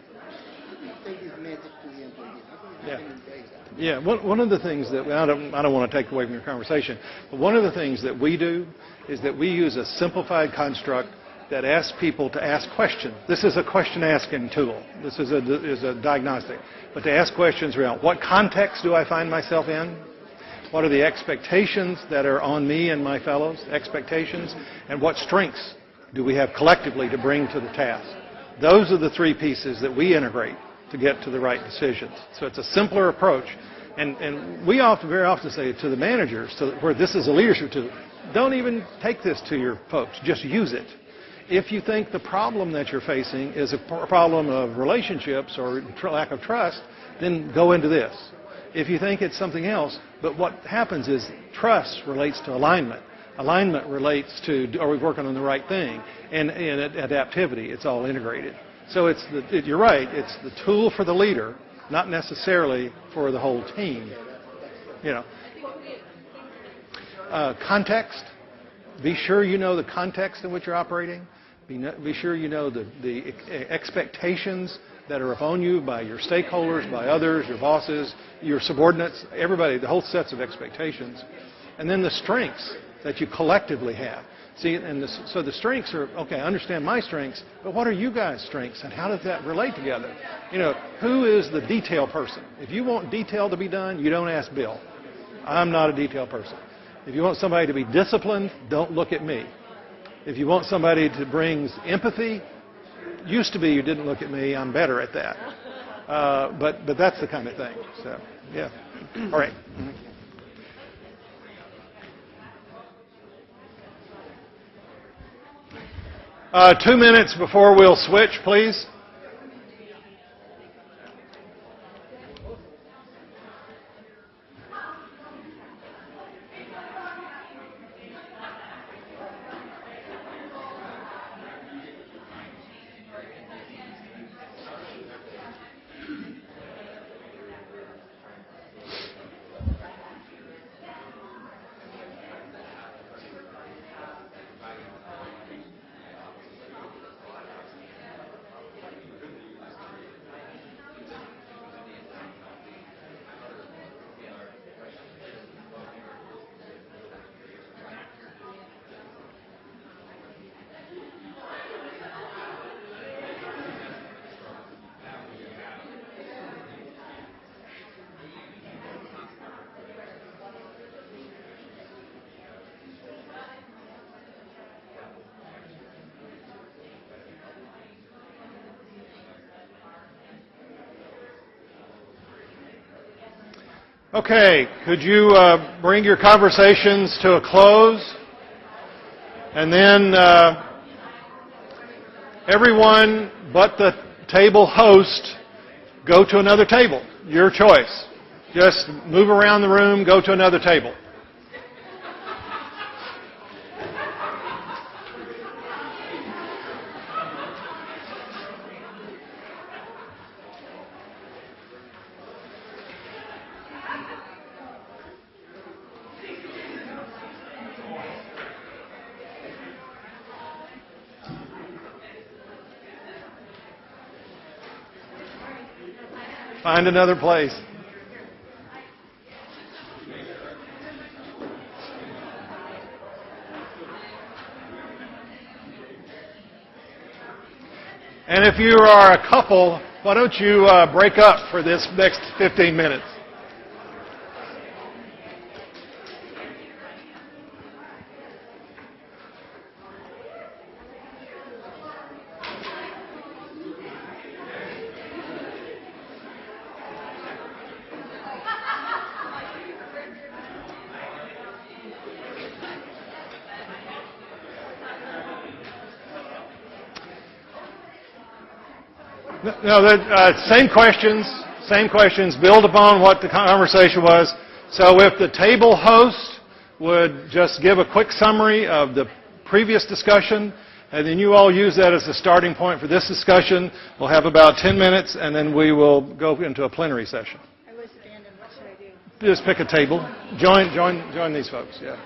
take this message to the employees. How can Yeah. embrace that? Yeah, one of the things that I don't want to take away from your conversation, but one of the things that we do is that we use a simplified construct that asks people to ask questions. This is a question-asking tool. This is a diagnostic. But to ask questions around what context do I find myself in? What are the expectations that are on me and my fellows, expectations, and what strengths do we have collectively to bring to the task? Those are the three pieces that we integrate to get to the right decisions. So it's a simpler approach. And we very often say to the managers, where this is a leadership tool, don't even take this to your folks, just use it. If you think the problem that you're facing is a problem of relationships or lack of trust, then go into this. If you think it's something else, but what happens is trust relates to alignment. Alignment relates to, are we working on the right thing? And adaptivity, it's all integrated. So you're right, it's the tool for the leader, not necessarily for the whole team. Context, be sure you know the context in which you're operating. Be sure you know the expectations that are upon you by your stakeholders, by others, your bosses, your subordinates, everybody, the whole sets of expectations. And then the strengths that you collectively have. See, so the strengths are, okay, I understand my strengths, but what are you guys' strengths and how does that relate together? Who is the detail person? If you want detail to be done, you don't ask Bill. I'm not a detail person. If you want somebody to be disciplined, don't look at me. If you want somebody to bring empathy, used to be you didn't look at me, I'm better at that. But that's the kind of thing. So, yeah. All right. 2 minutes before we'll switch, please. Okay, could you bring your conversations to a close? And then everyone but the table host go to another table. Your choice. Just move around the room, go to another table. Find another place. And if you are a couple, why don't you break up for this next 15 minutes? No, same questions, build upon what the conversation was. So if the table host would just give a quick summary of the previous discussion, and then you all use that as the starting point for this discussion. We'll have about 10 minutes, and then we will go into a plenary session. I was standing. What should I do? Just pick a table. Join these folks, yeah.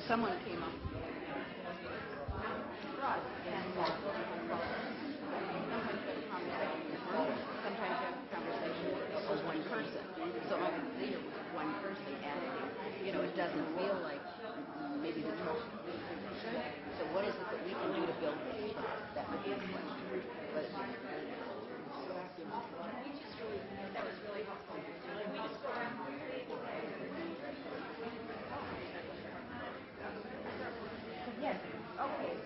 Someone came up. Sometimes you have a conversation with one person. So I can see it with one person, and it doesn't feel like maybe the trust should. So what is it that we can do to build this trust? That would be a question. But that was really helpful. Yes. Okay.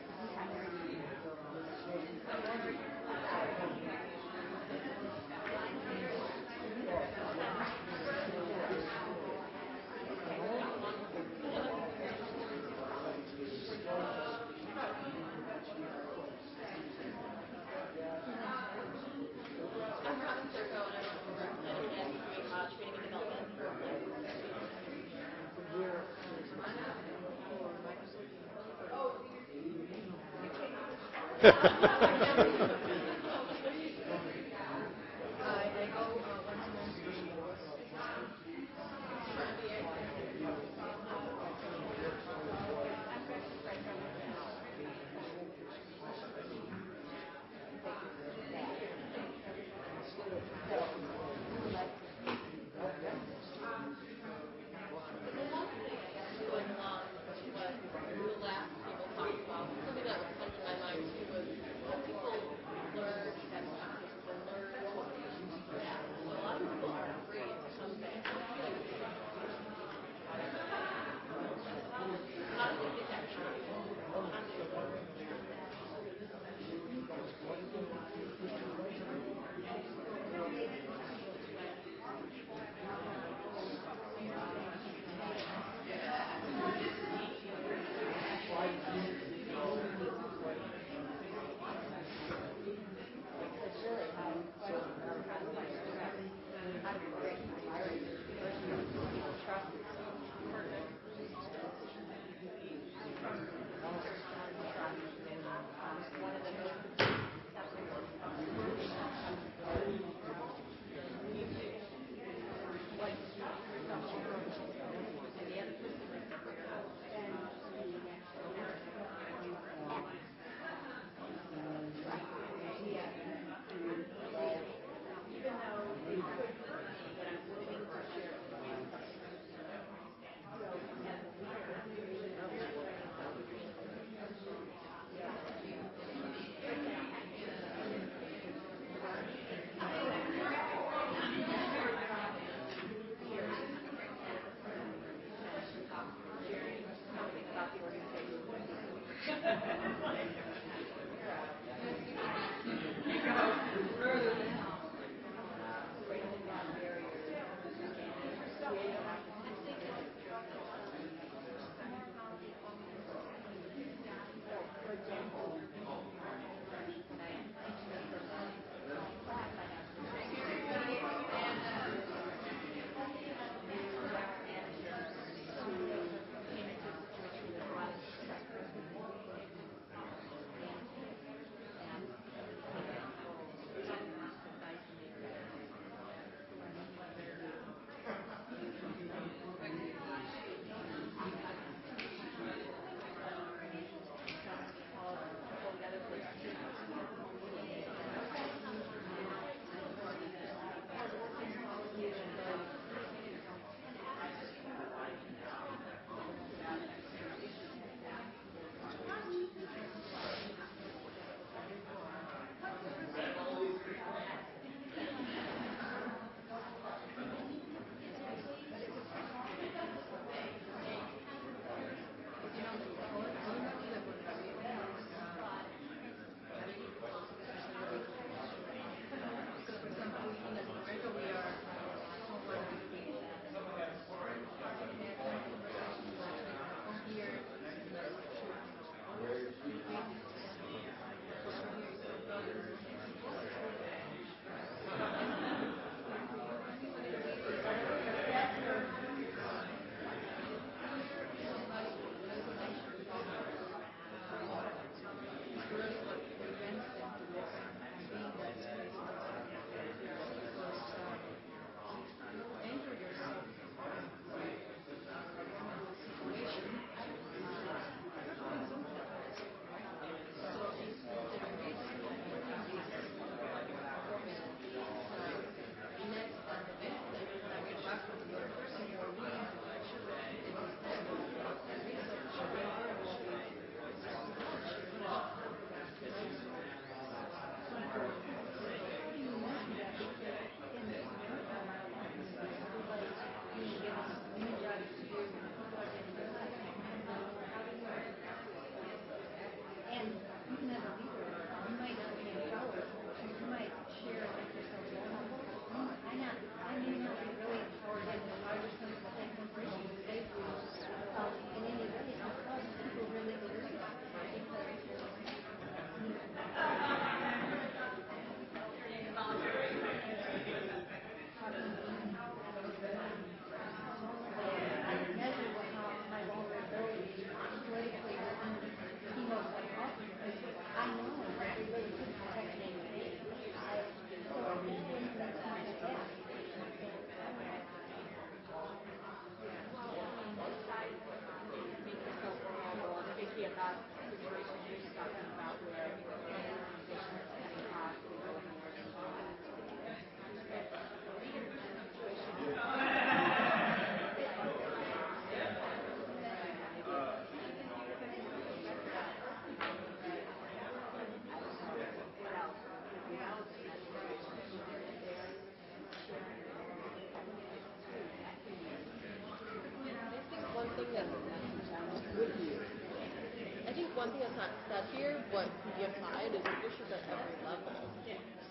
I think one thing that's not said here, what can be applied, is leadership at every level.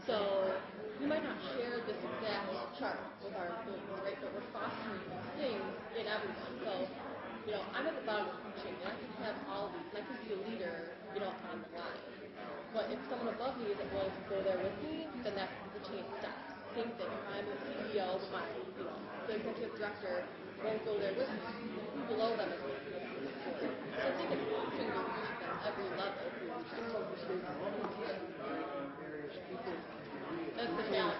So we might not share this exact chart with our employees, right? But we're fostering these things in everyone. So, I'm at the bottom of the food chain, and I can have all these, and I can be a leader, on the line. But if someone above me isn't willing to go there with me, then that's the chain stops. Same thing. If I'm the CEO, but my, the executive director won't go there with me, who below them is going to do it? So I think it's fostering the leadership at every level. That's the challenge.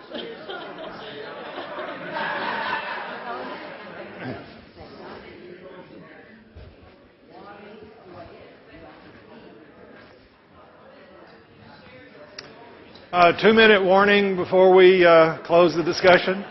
A 2-minute warning before we close the discussion.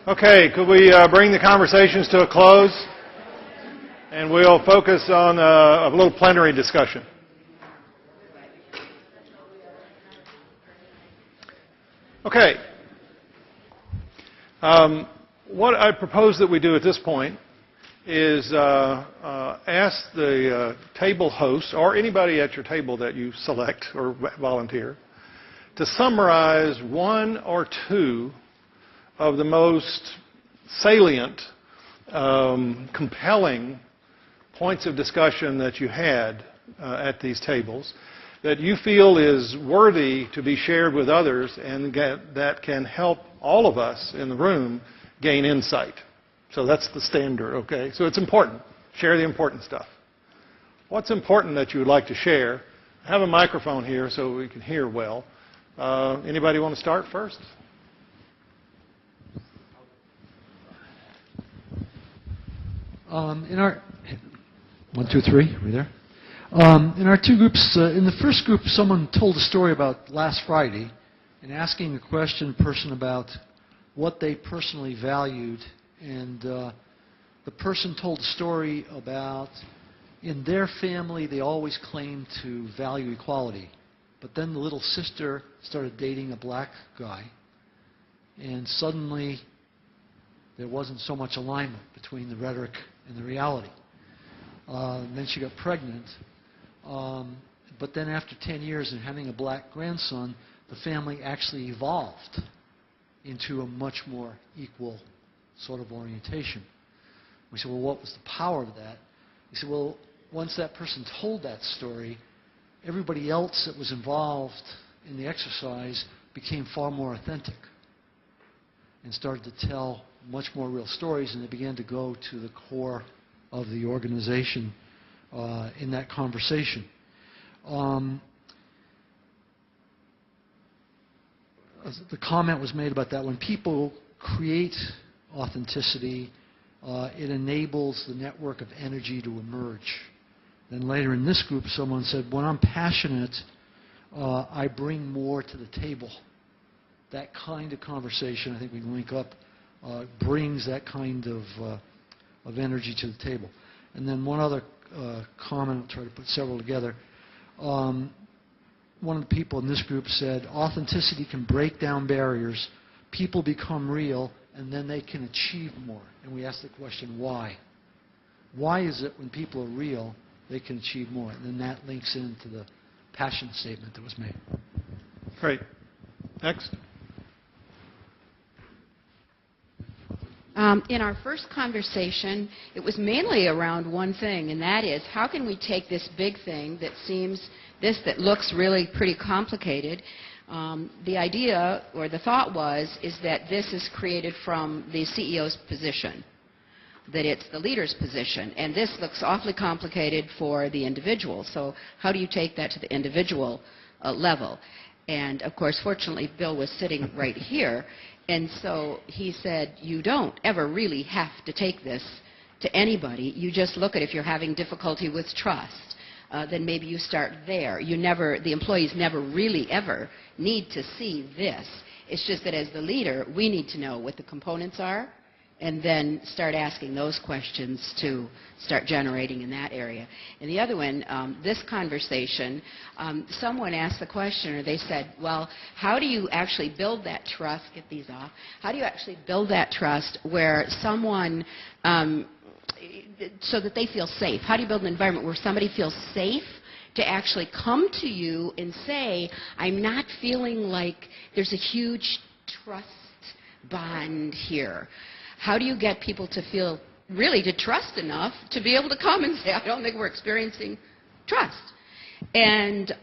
Okay, could we bring the conversations to a close? And we'll focus on a little plenary discussion. Okay. What I propose that we do at this point is ask the table host, or anybody at your table that you select or volunteer, to summarize one or two of the most salient, compelling points of discussion that you had at these tables that you feel is worthy to be shared with others and that can help all of us in the room gain insight. So that's the standard, okay? So it's important. Share the important stuff. What's important that you would like to share? I have a microphone here so we can hear well. Anybody want to start first? In our 1, 2, 3, are we there? In our two groups, in the first group, someone told a story about last Friday and asking a person about what they personally valued. And the person told a story about in their family, they always claimed to value equality. But then the little sister started dating a black guy. And suddenly, there wasn't so much alignment between the rhetoric and the reality. And then she got pregnant. But then after 10 years and having a black grandson, the family actually evolved into a much more equal sort of orientation. We said, well, what was the power of that? He said, well, once that person told that story, everybody else that was involved in the exercise became far more authentic and started to tell much more real stories, and they began to go to the core of the organization in that conversation. The comment was made about that. When people create authenticity, it enables the network of energy to emerge. Then later in this group, someone said, when I'm passionate, I bring more to the table. That kind of conversation, I think we can link up, brings that kind of energy to the table. And then one other comment, I'll try to put several together. One of the people in this group said, authenticity can break down barriers, people become real, and then they can achieve more. And we asked the question, why? Why is it when people are real, they can achieve more? And then that links into the passion statement that was made. Great. Next. In our first conversation, it was mainly around one thing, and that is, how can we take this big thing that looks really pretty complicated? The idea, or the thought was, is that this is created from the CEO's position, that it's the leader's position, and this looks awfully complicated for the individual. So how do you take that to the individual level? And of course, fortunately, Bill was sitting right here, and so he said, you don't ever really have to take this to anybody. You just look at if you're having difficulty with trust. Then maybe you start there. The employees never really ever need to see this. It's just that as the leader, we need to know what the components are and then start asking those questions to start generating in that area. And the other one, this conversation, someone asked the question, or they said, well, how do you actually build that trust, get these off, how do you actually build that trust where someone, so that they feel safe? How do you build an environment where somebody feels safe to actually come to you and say, I'm not feeling like there's a huge trust bond here? How do you get people to feel, really to trust enough to be able to come and say, I don't think we're experiencing trust? And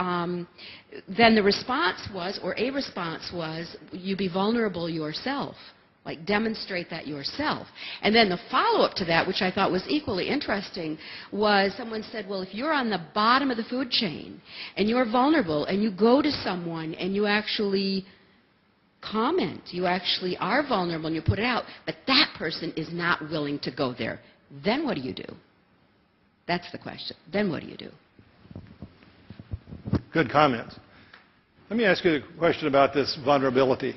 then the response was, or a response was, you be vulnerable yourself. Like, demonstrate that yourself. And then the follow-up to that, which I thought was equally interesting, was someone said, well, if you're on the bottom of the food chain and you're vulnerable and you go to someone and you actually comment, you actually are vulnerable and you put it out, but that person is not willing to go there, then what do you do? That's the question. Then what do you do? Good comments. Let me ask you a question about this vulnerability.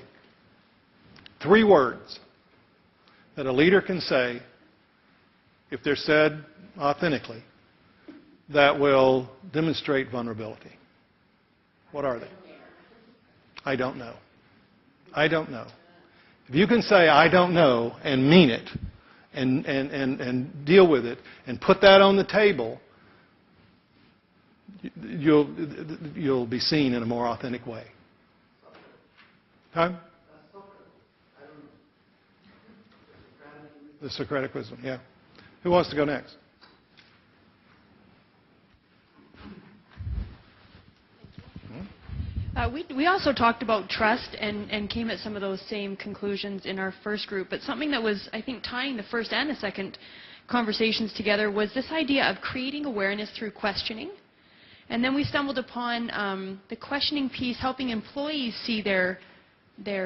3 words that a leader can say, if they're said authentically, that will demonstrate vulnerability. What are they? I don't know. I don't know. If you can say, I don't know, and mean it, and deal with it, and put that on the table, you'll be seen in a more authentic way. Huh? The Socratic wisdom, yeah. Who wants to go next? We also talked about trust and came at some of those same conclusions in our first group. But something that was, I think, tying the first and the second conversations together was this idea of creating awareness through questioning. And then we stumbled upon the questioning piece, helping employees see their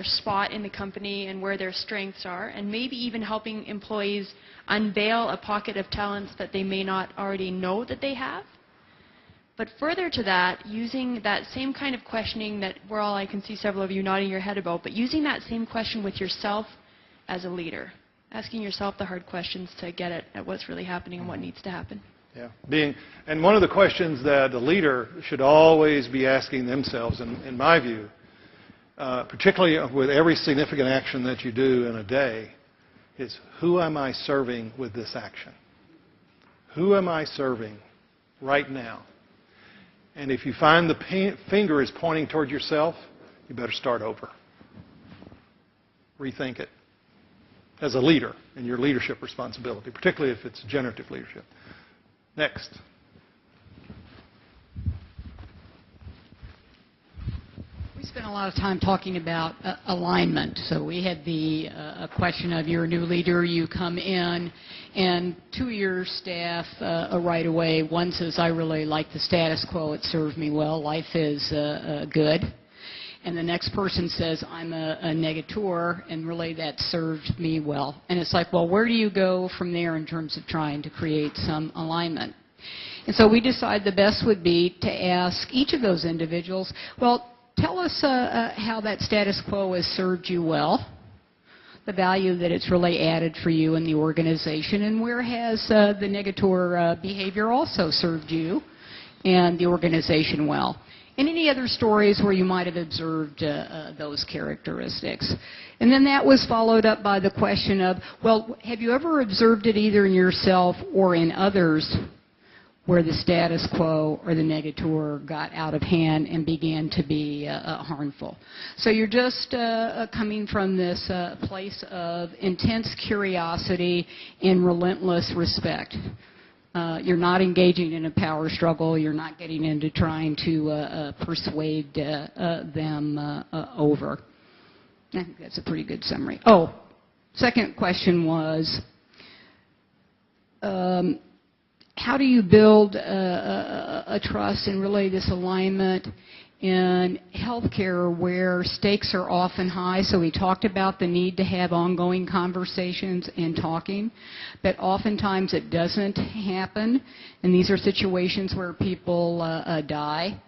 spot in the company and where their strengths are, and maybe even helping employees unveil a pocket of talents that they may not already know that they have. But further to that, using that same kind of questioning that I can see several of you nodding your head about, but using that same question with yourself as a leader, asking yourself the hard questions to get at what's really happening and what needs to happen. Yeah, and one of the questions that the leader should always be asking themselves, in my view, particularly with every significant action that you do in a day, is who am I serving with this action? Who am I serving right now? And if you find the finger is pointing toward yourself, you better start over. Rethink it as a leader in your leadership responsibility, particularly if it's generative leadership. Next. spent a lot of time talking about alignment. So we had the a question of you're a new leader, you come in, and two of your staff right away, one says, I really like the status quo, it served me well, life is good. And the next person says, I'm a negator, and really that served me well. And it's like, well, where do you go from there in terms of trying to create some alignment? And so we decided the best would be to ask each of those individuals, well, tell us how that status quo has served you well, the value that it's really added for you in the organization, and where has the negator behavior also served you and the organization well. And any other stories where you might have observed those characteristics. And then that was followed up by the question of, well, have you ever observed it either in yourself or in others where the status quo or the negator got out of hand and began to be harmful? So you're just coming from this place of intense curiosity and relentless respect. You're not engaging in a power struggle. You're not getting into trying to persuade them over. I think that's a pretty good summary. Oh, second question was, how do you build a trust and really this alignment in healthcare where stakes are often high? So we talked about the need to have ongoing conversations and talking, but oftentimes it doesn't happen. And these are situations where people die,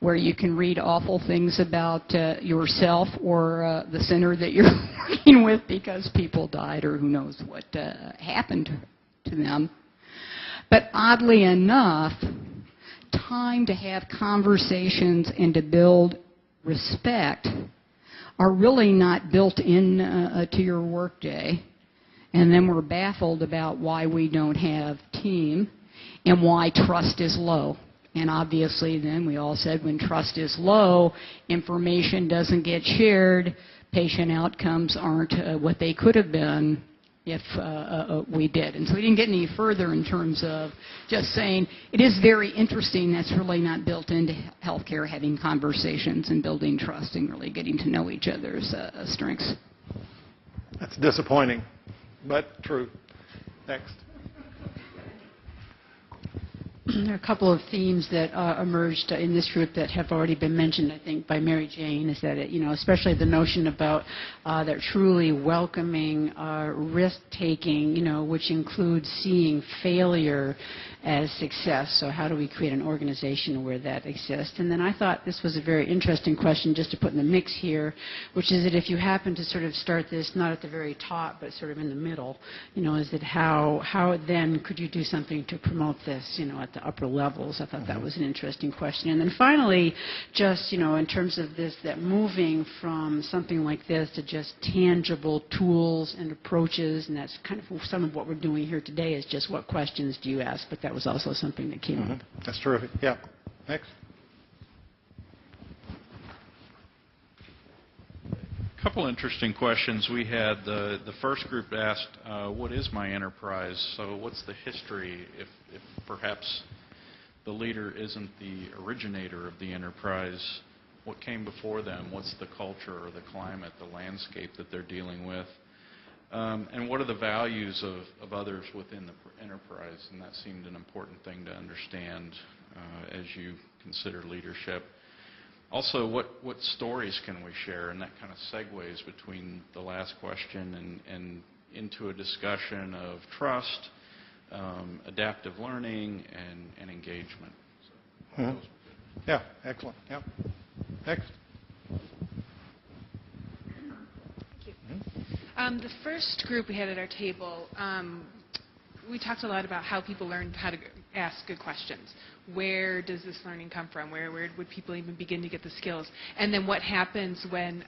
where you can read awful things about yourself or the center that you're working with because people died or who knows what happened to them. But oddly enough, time to have conversations and to build respect are really not built in to your workday. And then we're baffled about why we don't have team and why trust is low. And obviously then we all said when trust is low, information doesn't get shared, patient outcomes aren't what they could have been if we did. And so we didn't get any further in terms of just saying it is very interesting. That's really not built into healthcare, having conversations and building trust and really getting to know each other's strengths. That's disappointing, but true. Next. There are a couple of themes that emerged in this group that have already been mentioned, I think, by Mary Jane, is that, especially the notion about that truly welcoming risk-taking, which includes seeing failure as success. So how do we create an organization where that exists? And then I thought this was a very interesting question just to put in the mix here, which is that if you happen to sort of start this not at the very top, but sort of in the middle, is that how then could you do something to promote this, at the upper levels? I thought that was an interesting question. And then finally, just, in terms of this, that moving from something like this to just tangible tools and approaches, and that's kind of some of what we're doing here today is just what questions do you ask, but that was also something that came up. That's terrific. Yeah. Next. A couple interesting questions. We had the first group asked, what is my enterprise? So what's the history if perhaps the leader isn't the originator of the enterprise? What came before them? What's the culture or the climate, the landscape that they're dealing with? And what are the values of others within the enterprise? And that seemed an important thing to understand as you consider leadership. Also, what stories can we share? And that kind of segues between the last question and into a discussion of trust, adaptive learning, and engagement. So Yeah, excellent. Yeah. Next. The first group we had at our table, we talked a lot about how people learn how to ask good questions. Where does this learning come from? Where would people even begin to get the skills? And then what happens when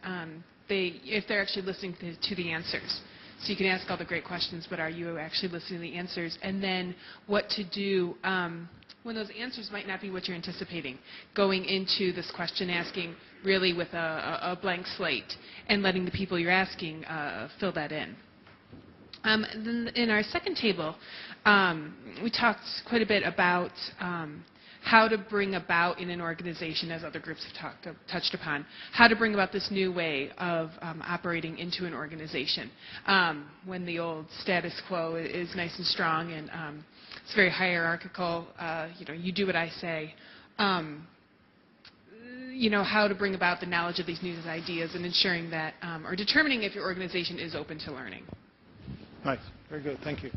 if they're actually listening to the answers? So you can ask all the great questions, but are you actually listening to the answers? And then what to do when those answers might not be what you're anticipating, going into this question asking really with a blank slate and letting the people you're asking fill that in. Then in our second table, we talked quite a bit about how to bring about in an organization, as other groups have touched upon, how to bring about this new way of operating into an organization when the old status quo is nice and strong and it's very hierarchical. You do what I say. How to bring about the knowledge of these new ideas and ensuring that, or determining if your organization is open to learning. Nice. Very good. Thank you.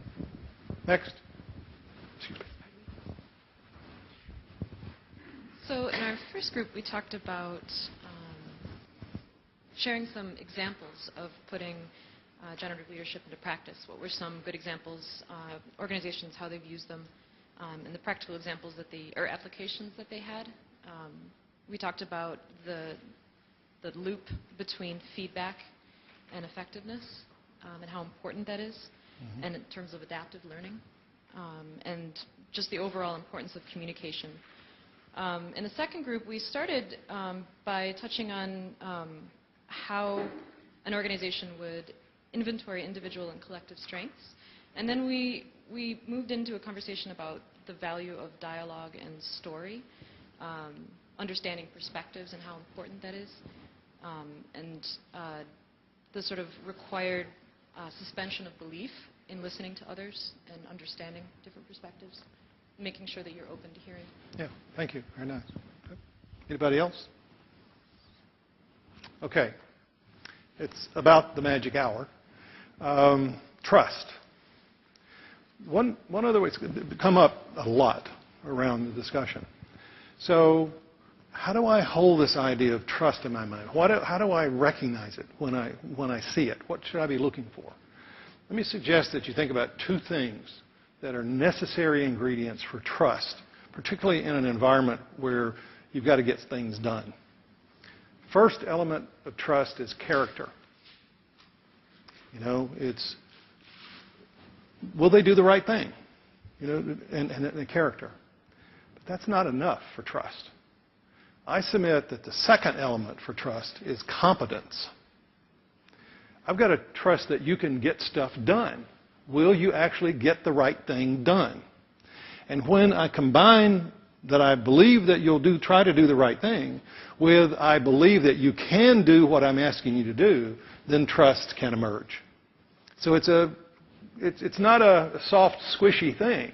Next. Excuse me. So in our first group, we talked about sharing some examples of putting generative leadership into practice. What were some good examples, organizations, how they've used them, and the practical examples or applications that they had. We talked about the loop between feedback and effectiveness and how important that is, and in terms of adaptive learning, and just the overall importance of communication. In the second group, we started by touching on how an organization would inventory individual and collective strengths. And then we moved into a conversation about the value of dialogue and story, understanding perspectives and how important that is, and the sort of required suspension of belief in listening to others and understanding different perspectives, making sure that you're open to hearing. Yeah, thank you. Very nice. Good. Anybody else? Okay. It's about the magic hour. Trust. One other way, it's come up a lot around the discussion. So how do I hold this idea of trust in my mind? How do I recognize it when I see it? What should I be looking for? Let me suggest that you think about two things that are necessary ingredients for trust, particularly in an environment where you've got to get things done. First element of trust is character. It's will they do the right thing? And character. But that's not enough for trust. I submit that the second element for trust is competence. I've got to trust that you can get stuff done. Will you actually get the right thing done? And when I combine that I believe that you'll try to do the right thing with I believe that you can do what I'm asking you to do, then trust can emerge. So it's not a soft, squishy thing.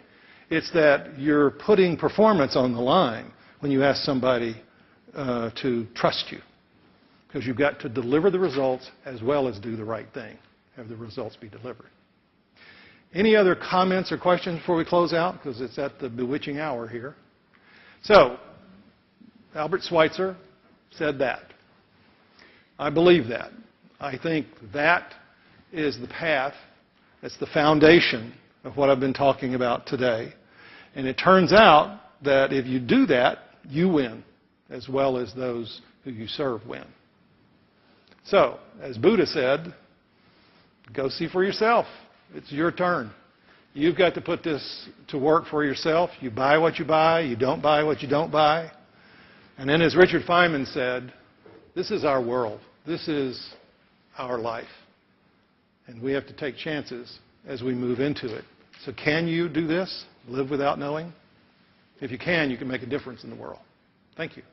It's that you're putting performance on the line when you ask somebody to trust you, because you've got to deliver the results as well as do the right thing, have the results be delivered. Any other comments or questions before we close out? Because it's at the bewitching hour here. So, Albert Schweitzer said that. I believe that. I think that is the path, that's the foundation of what I've been talking about today. And it turns out that if you do that, you win, as well as those who you serve win. So, as Buddha said, go see for yourself. It's your turn. You've got to put this to work for yourself. You buy what you buy. You don't buy what you don't buy. And then as Richard Feynman said, this is our world. This is our life. And we have to take chances as we move into it. So can you do this? Live without knowing? If you can make a difference in the world. Thank you.